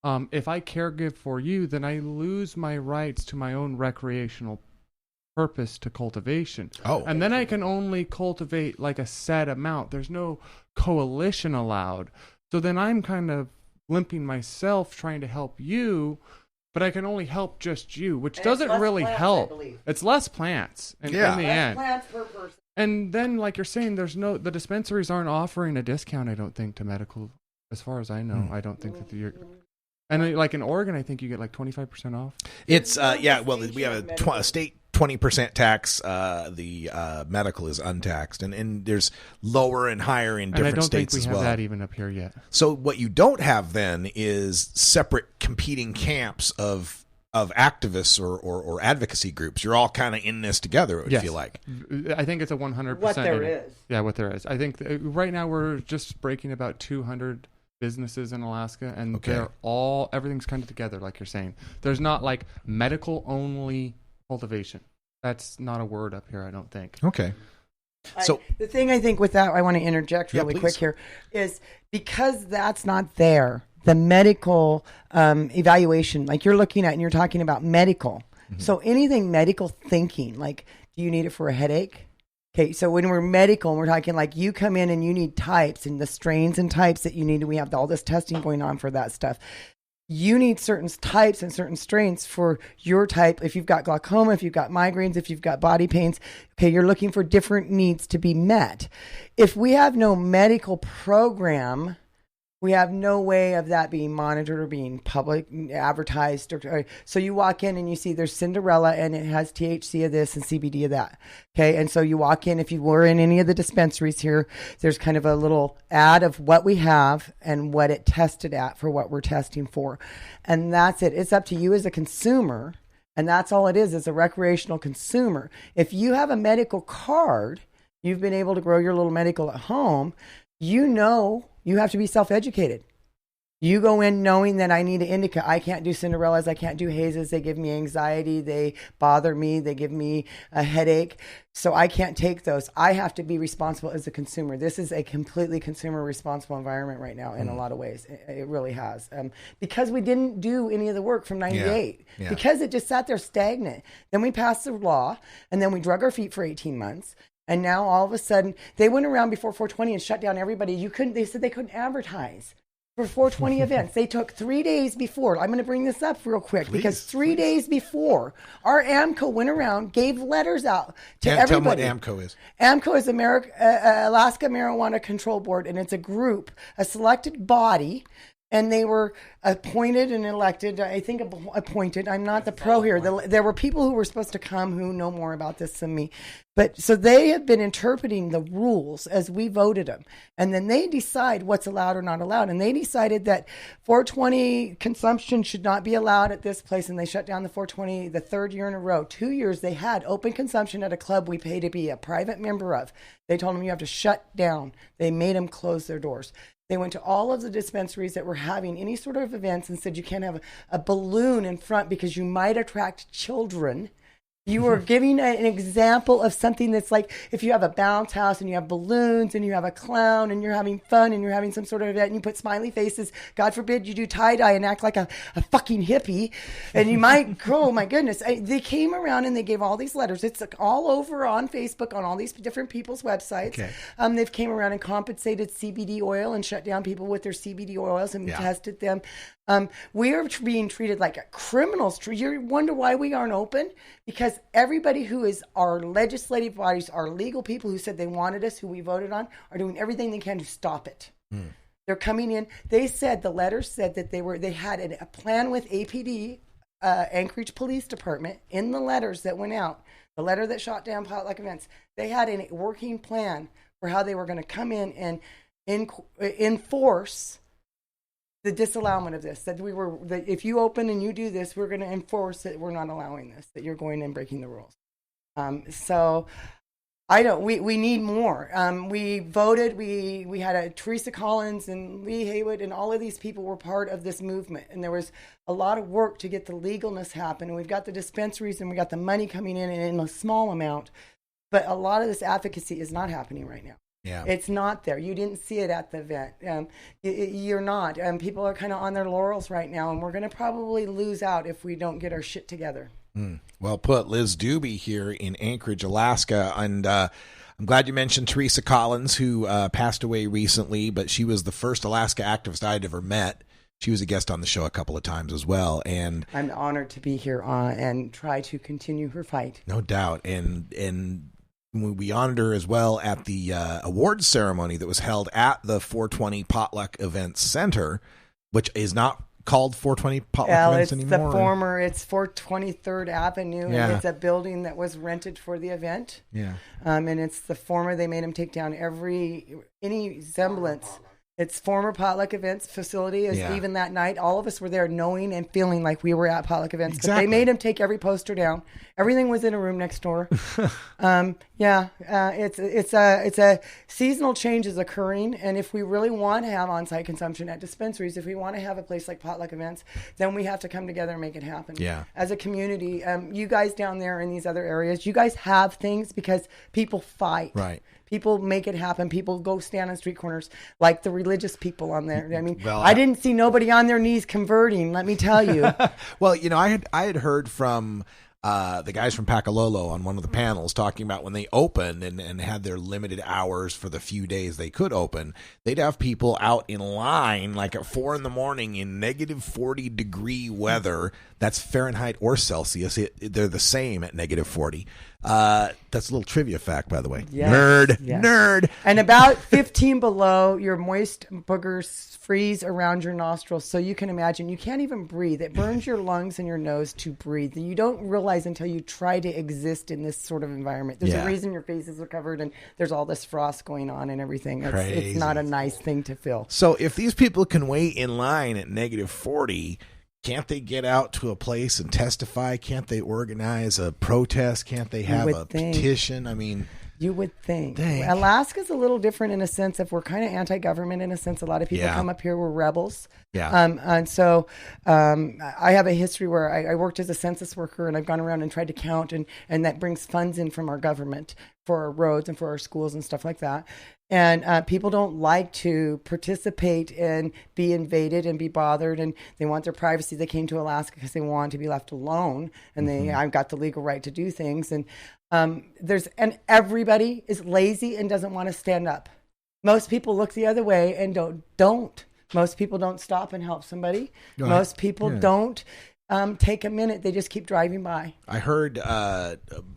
If I caregive for you, then I lose my rights to my own recreational purpose to cultivation. And then I can only cultivate like a set amount. There's no coalition allowed. So then I'm kind of limping myself trying to help you, but I can only help just you, which doesn't really help. It's less plants in the end. Plants per person. And then, like you're saying, the dispensaries aren't offering a discount, I don't think, to medical. As far as I know, I don't think that you're. And like in Oregon, I think you get like 25% off. It's we have a state 20% tax. The medical is untaxed, and there's lower and higher in different states as well. And I don't think we have that even up here yet. So what you don't have then is separate competing camps of activists or advocacy groups. You're all kind of in this together, it would feel like. I think it's a 100%. What there is. Yeah, what there is. I think right now we're just breaking about 200 businesses in Alaska, and everything's kind of together, like you're saying. There's not like medical only cultivation. That's not a word up here, I don't think. Okay. So the thing I think with that, I want to interject really quick here, is because that's not there, the medical evaluation, like you're looking at and you're talking about medical. Mm-hmm. So anything medical thinking, like, do you need it for a headache? Okay, so when we're medical and we're talking like you come in and you need types and the strains and types that you need, we have all this testing going on for that stuff. You need certain types and certain strains for your type. If you've got glaucoma, if you've got migraines, if you've got body pains, okay, you're looking for different needs to be met. If we have no medical program, we have no way of that being monitored or being public advertised. So you walk in and you see there's Cinderella and it has THC of this and CBD of that. Okay. And so you walk in, if you were in any of the dispensaries here, there's kind of a little ad of what we have and what it tested at for what we're testing for. And that's it. It's up to you as a consumer. And that's all it is a recreational consumer. If you have a medical card, you've been able to grow your little medical at home, you know, you have to be self-educated. You go in knowing that I need an indica. I can't do Cinderellas. I can't do hazes. They give me anxiety. They bother me. They give me a headache. So I can't take those. I have to be responsible as a consumer. This is a completely consumer responsible environment right now in a lot of ways. It really has. Because we didn't do any of the work from 98. Yeah. Because it just sat there stagnant. Then we passed the law and then we drug our feet for 18 months. And now all of a sudden, they went around before 420 and shut down everybody. They said they couldn't advertise. for 420 events. They took 3 days before. I'm going to bring this up real quick because 3 days before, our AMCO went around, gave letters out to everybody. Tell me what AMCO is. AMCO is Alaska Marijuana Control Board, and it's a group, a selected body, and they were appointed and elected. I think appointed. I'm not the pro here. There were people who were supposed to come who know more about this than me. But so they have been interpreting the rules as we voted them. And then they decide what's allowed or not allowed. And they decided that 420 consumption should not be allowed at this place. And they shut down the 420 the third year in a row. 2 years they had open consumption at a club we pay to be a private member of. They told them you have to shut down. They made them close their doors. They went to all of the dispensaries that were having any sort of events and said you can't have a balloon in front because you might attract children. You were giving an example of something that's like if you have a bounce house and you have balloons and you have a clown and you're having fun and you're having some sort of event and you put smiley faces. God forbid you do tie-dye and act like a fucking hippie. And you might, oh my goodness. They came around and they gave all these letters. It's all over on Facebook on all these different people's websites. Okay. They've came around and compensated CBD oil and shut down people with their CBD oils and tested them. We are being treated like criminals. You wonder why we aren't open? Because everybody who is our legislative bodies, our legal people who said they wanted us, who we voted on, are doing everything they can to stop it. They're coming in. They said, the letter said that they had a plan with APD, Anchorage Police Department, in the letters that went out, the letter that shot down potluck events. They had a working plan for how they were going to come in and enforce the disallowment of this, that if you open and you do this, we're going to enforce that we're not allowing this, that you're going and breaking the rules. So we need more. We voted, we had Teresa Collins and Lee Haywood and all of these people were part of this movement. And there was a lot of work to get the legalness happen. And we've got the dispensaries and we got the money coming in a small amount. But a lot of this advocacy is not happening right now. Yeah. It's not there. You didn't see it at the event. You're not. People are kind of on their laurels right now, and we're going to probably lose out if we don't get our shit together. Well put. Liz Dubbe here in Anchorage, Alaska. And I'm glad you mentioned Teresa Collins, who passed away recently, but she was the first Alaska activist I'd ever met. She was a guest on the show a couple of times as well. And I'm honored to be here and try to continue her fight. No doubt. And we honored her as well at the awards ceremony that was held at the 420 Potluck Events Center, which is not called 420 Potluck Events anymore. It's 423rd Avenue, and it's a building that was rented for the event. Yeah. And it's the former, they made them take down any semblance. It's former Potluck Events facility. Even that night, all of us were there knowing and feeling like we were at Potluck Events. Exactly. But they made him take every poster down. Everything was in a room next door. It's a seasonal change is occurring. And if we really want to have on-site consumption at dispensaries, if we want to have a place like Potluck Events, then we have to come together and make it happen. Yeah. As a community, you guys down there in these other areas, you guys have things because people fight. Right. People make it happen. People go stand on street corners like the religious people on there. I mean, I didn't see nobody on their knees converting, let me tell you. Well, I had heard from the guys from Pakalolo on one of the panels talking about when they opened and had their limited hours for the few days they could open, they'd have people out in line like at 4 a.m. in negative 40-degree weather. That's Fahrenheit or Celsius. They're the same at negative 40. That's a little trivia fact, by the way. Yes. Nerd. And about 15 below, your moist boogers freeze around your nostrils. So you can imagine you can't even breathe. It burns your lungs and your nose to breathe. You don't realize until you try to exist in this sort of environment. There's a reason your faces are covered and there's all this frost going on and everything. It's not a nice thing to feel. So if these people can wait in line at negative 40, can't they get out to a place and testify? Can't they organize a protest? Can't they have a petition? I mean, you would think. Alaska's a little different in a sense of we're kind of anti-government in a sense. A lot of people come up here, we're rebels. Yeah. And so I have a history where I worked as a census worker and I've gone around and tried to count and that brings funds in from our government for our roads and for our schools and stuff like that. And people don't like to participate and be invaded and be bothered, and they want their privacy. They came to Alaska because they want to be left alone, and I've got the legal right to do things. And everybody is lazy and doesn't want to stand up. Most people look the other way and don't. Most people don't stop and help somebody. Right. Most people don't take a minute. They just keep driving by. I heard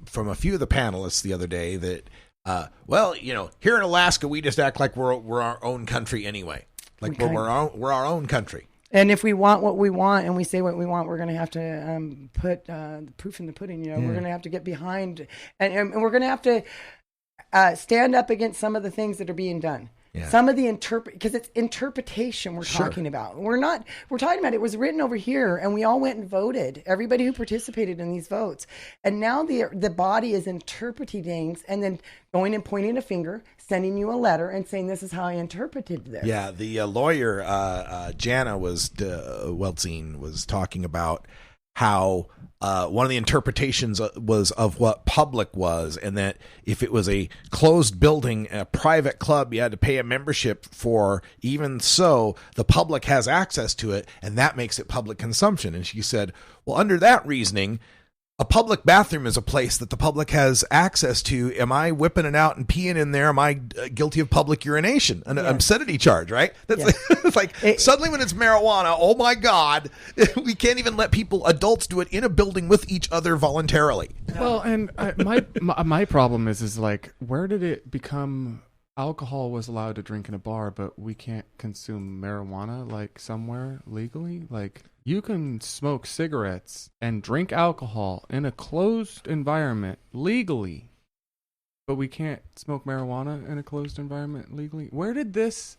from a few of the panelists the other day that, well, you know, here in Alaska, we just act like we're our own country anyway. Like we're our own country. And if we want what we want and we say what we want, we're going to have to put the proof in the pudding. You know, we're going to have to get behind, and we're going to have to stand up against some of the things that are being done. Yeah. Some of the because it's interpretation we're talking about. We're talking about it was written over here, and we all went and voted. Everybody who participated in these votes, and now the body is interpreting things, and then going and pointing a finger, sending you a letter, and saying this is how I interpreted this. Yeah, the lawyer Jana Weltzine was talking about how one of the interpretations was of what public was, and that if it was a closed building, a private club, you had to pay a membership for. Even so, the public has access to it, and that makes it public consumption. And she said, well, under that reasoning, a public bathroom is a place that the public has access to. Am I whipping it out and peeing in there? Am I guilty of public urination? An obscenity charge, right? That's it's like suddenly when it's marijuana, oh my God, we can't even let adults do it in a building with each other voluntarily. Well, and my problem is like, where did it become alcohol was allowed to drink in a bar, but we can't consume marijuana like somewhere legally? Like, you can smoke cigarettes and drink alcohol in a closed environment legally, but we can't smoke marijuana in a closed environment legally. Where did this?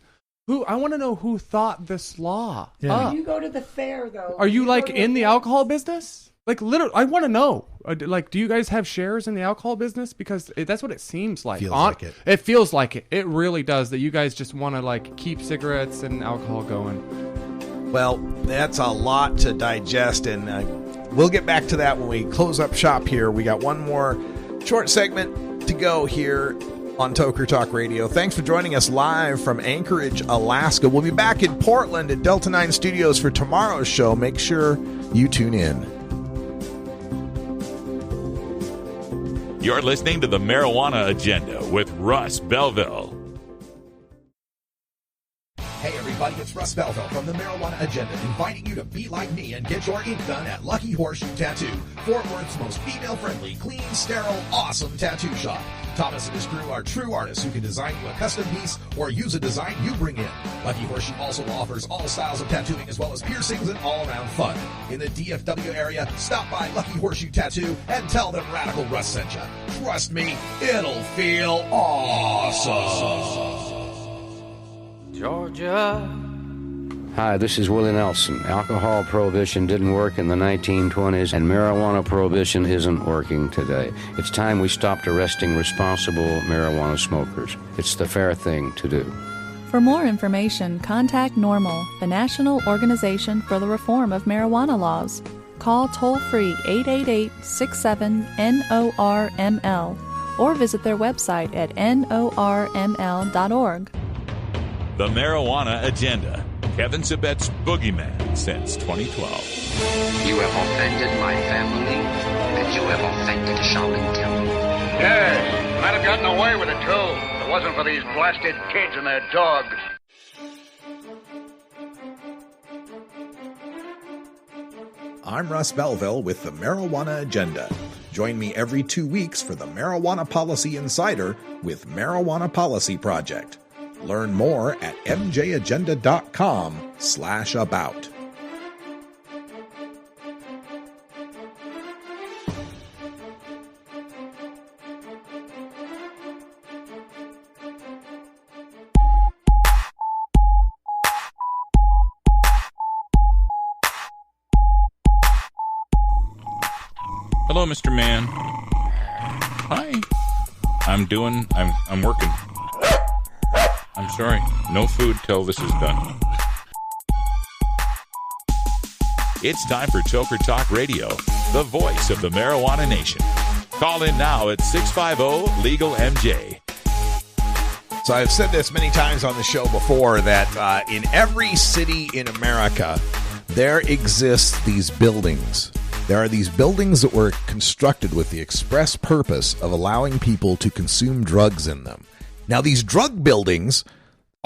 I want to know who thought this law up. You go to the fair, though. Are you like in the alcohol business? Like, literally, I want to know. Like, do you guys have shares in the alcohol business? Because that's what it seems like. It feels like it. It really does. That you guys just want to like keep cigarettes and alcohol going. Well, that's a lot to digest, and we'll get back to that when we close up shop here. We got one more short segment to go here on Toker Talk Radio. Thanks for joining us live from Anchorage, Alaska. We'll be back in Portland at Delta 9 Studios for tomorrow's show. Make sure you tune in. You're listening to the Marijuana Agenda with Russ Belville. Hey everybody, it's Russ Belville from the Marijuana Agenda, inviting you to be like me and get your ink done at Lucky Horseshoe Tattoo, Fort Worth's most female-friendly, clean, sterile, awesome tattoo shop. Thomas and his crew are true artists who can design you a custom piece or use a design you bring in. Lucky Horseshoe also offers all styles of tattooing as well as piercings and all-around fun. In the DFW area, stop by Lucky Horseshoe Tattoo and tell them Radical Russ sent you. Trust me, it'll feel awesome. Georgia. Hi, this is Willie Nelson. Alcohol prohibition didn't work in the 1920s, and marijuana prohibition isn't working today. It's time we stopped arresting responsible marijuana smokers. It's the fair thing to do. For more information, contact NORML, the National Organization for the Reform of Marijuana Laws. Call toll-free 888-67-NORML or visit their website at norml.org. The Marijuana Agenda. Kevin Sabet's boogeyman since 2012. You have offended my family, and you have offended Charlottetown. Yes, might have gotten away with it, too. If it wasn't for these blasted kids and their dog. I'm Russ Belville with the Marijuana Agenda. Join me every 2 weeks for the Marijuana Policy Insider with Marijuana Policy Project. Learn more at mjagenda.com/about. Hello, Mr. Man. Hi. I'm working. I'm sorry. No food till this is done. It's time for Toker Talk Radio, the voice of the marijuana nation. Call in now at 650-LEGAL-MJ. So I've said this many times on the show before that in every city in America, there exist these buildings. There are these buildings that were constructed with the express purpose of allowing people to consume drugs in them. Now, these drug buildings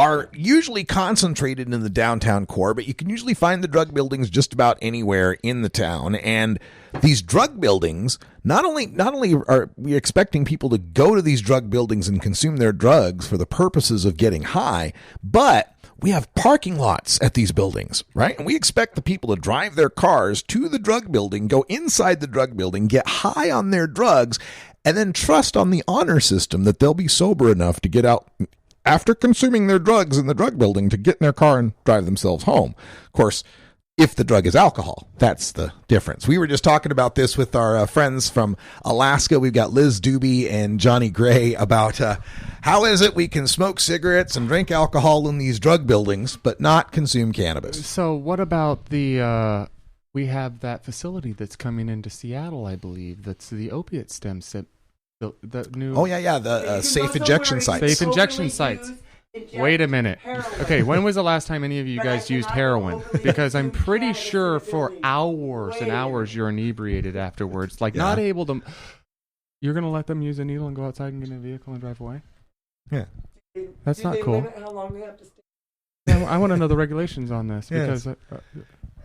are usually concentrated in the downtown core, but you can usually find the drug buildings just about anywhere in the town. And these drug buildings, not only are we expecting people to go to these drug buildings and consume their drugs for the purposes of getting high, but we have parking lots at these buildings, right? And we expect the people to drive their cars to the drug building, go inside the drug building, get high on their drugs, and then trust on the honor system that they'll be sober enough to get out after consuming their drugs in the drug building to get in their car and drive themselves home. Of course, if the drug is alcohol, that's the difference. We were just talking about this with our friends from Alaska. We've got Liz Dubbe and Johnny Gray about how is it we can smoke cigarettes and drink alcohol in these drug buildings but not consume cannabis. So what about the we have that facility that's coming into Seattle, I believe, that's the opiate stem cell. The new the safe injection sites. Safe injection sites. Wait a minute. Okay, when was the last time any of you guys used heroin? Because I'm pretty sure for hours and hours you're inebriated afterwards. Like not able to. You're gonna let them use a needle and go outside and get in a vehicle and drive away? Yeah. That's not cool. How long they have to stay? I want to know the regulations on this because.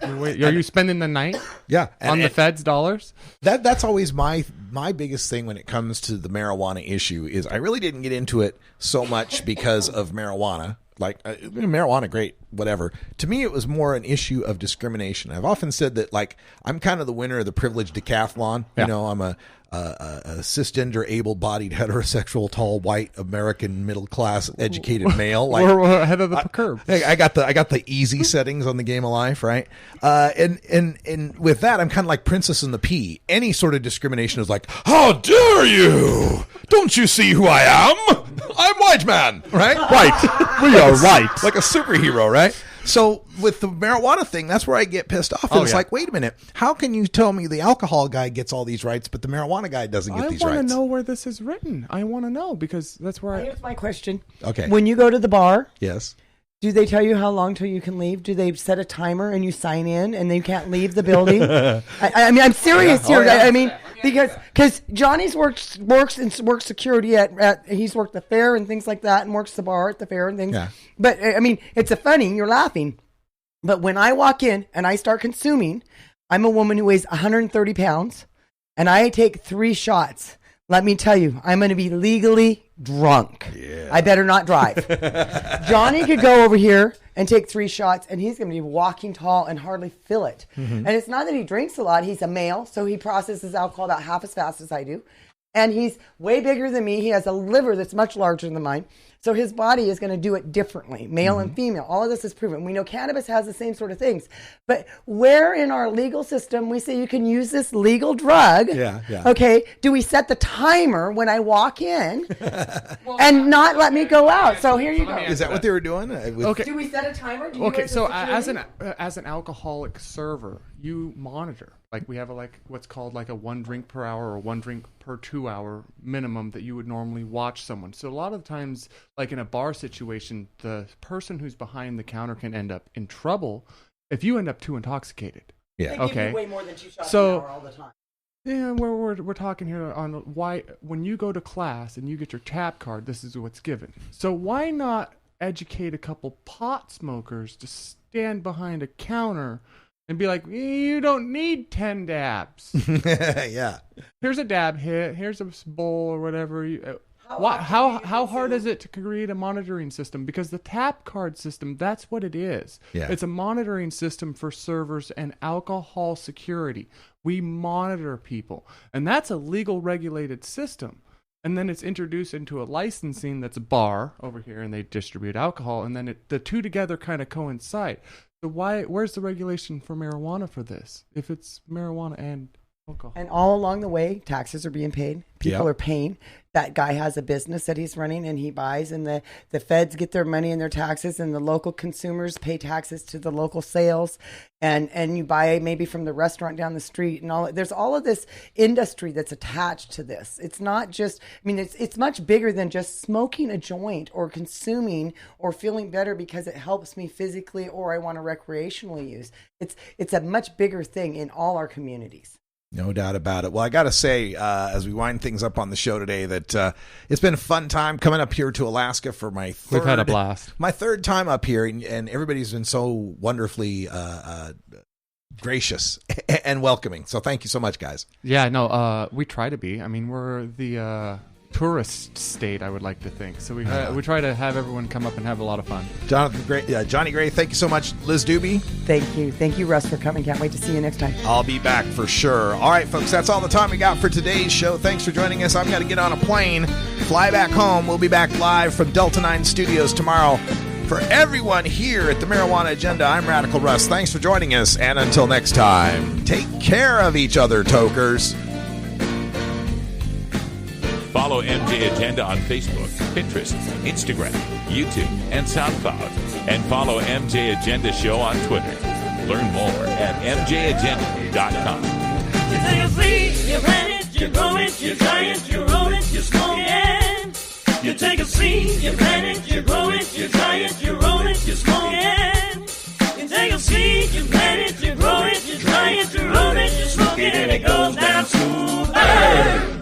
Are you spending the night? Yeah, on the Fed's dollars. That's always my biggest thing when it comes to the marijuana issue. Is I really didn't get into it so much because of marijuana. Like marijuana, great, whatever. To me, it was more an issue of discrimination. I've often said that, like, I'm kind of the winner of the privileged decathlon. Yeah. You know, I'm a cisgender, able-bodied, heterosexual, tall, white, American, middle-class, educated male. Like, we're ahead of the curve. I got the easy settings on the Game of Life, right? And with that, I'm kind of like Princess and the Pea. Any sort of discrimination is like, how dare you? Don't you see who I am? I'm white man, right? White. We are white. Like a superhero, right? So with the marijuana thing, that's where I get pissed off. And it's like, wait a minute. How can you tell me the alcohol guy gets all these rights, but the marijuana guy doesn't get these rights? I want to know where this is written. I want to know because that's where Here's my question. Okay. When you go to the bar, yes, do they tell you how long till you can leave? Do they set a timer and you sign in and then you can't leave the building? I mean, I'm serious here. I mean, because Johnny's works security at he's worked the fair and things like that, and works the bar at the fair and things. Yeah. But I mean, it's a funny. You're laughing, but when I walk in and I start consuming, I'm a woman who weighs 130 pounds, and I take 3 shots. Let me tell you, I'm going to be legally drunk. Yeah. I better not drive. Johnny could go over here and take 3 shots, and he's going to be walking tall and hardly feel it. Mm-hmm. And it's not that he drinks a lot. He's a male, so he processes alcohol about half as fast as I do. And he's way bigger than me. He has a liver that's much larger than mine. So his body is going to do it differently, male and female. All of this is proven. We know cannabis has the same sort of things. But where in our legal system we say you can use this legal drug, okay, do we set the timer when I walk in and not let me go out? So here you go. Is that what they were doing? Okay. Do we set a timer? Okay, so as an alcoholic server, you monitor. Like we have what's called like a 1 drink per hour or 1 drink per 2 hour minimum that you would normally watch someone. So a lot of the times, like in a bar situation, the person who's behind the counter can end up in trouble if you end up too intoxicated. Yeah. They give you way more than 2 shots an hour all the time. Yeah, we're talking here on why when you go to class and you get your tap card, this is what's given. So why not educate a couple pot smokers to stand behind a counter and be like, you don't need 10 dabs. Yeah. Here's a dab hit. Here's a bowl or whatever. How hard is it to create a monitoring system? Because the tap card system, that's what it is. Yeah. It's a monitoring system for servers and alcohol security. We monitor people. And that's a legal regulated system. And then it's introduced into a licensing that's a bar over here, and they distribute alcohol. And then the two together kind of coincide. So where's the regulation for marijuana for this? If it's marijuana and alcohol. And all along the way, taxes are being paid. People are paying. That guy has a business that he's running and he buys, and the feds get their money and their taxes, and the local consumers pay taxes to the local sales, and you buy maybe from the restaurant down the street, and all. There's all of this industry that's attached to this. It's not just, I mean, it's much bigger than just smoking a joint or consuming or feeling better because it helps me physically or I want to recreationally use. It's a much bigger thing in all our communities. No doubt about it. Well, I got to say, as we wind things up on the show today, that it's been a fun time coming up here to Alaska for my third. We've had a blast. My third time up here, and everybody's been so wonderfully gracious and welcoming. So thank you so much, guys. Yeah, no, we try to be. I mean, we're the tourist state, I would like to think. So we try to have everyone come up and have a lot of fun. Johnny Gray, thank you so much. Liz Dubbe. Thank you, Russ, for coming. Can't wait to see you next time. I'll be back for sure. All right, folks, that's all the time we got for today's show. Thanks for joining us. I've got to get on a plane, fly back home. We'll be back live from Delta 9 Studios tomorrow. For everyone here at the Marijuana Agenda, I'm Radical Russ. Thanks for joining us, and until next time, take care of each other, tokers. Follow MJ Agenda on Facebook, Pinterest, Instagram, YouTube, and SoundCloud. And follow MJ Agenda Show on Twitter. Learn more at mjagenda.com. You take a seed, you plant it, you grow it, you dry it, you roll it, you smoke it. You take a seed, you plant it, you grow it, you dry it, you roll it, you smoke it. You take a seed, you plant it, you grow it, you dry it, you roll it, you smoke it, and it goes down smooth.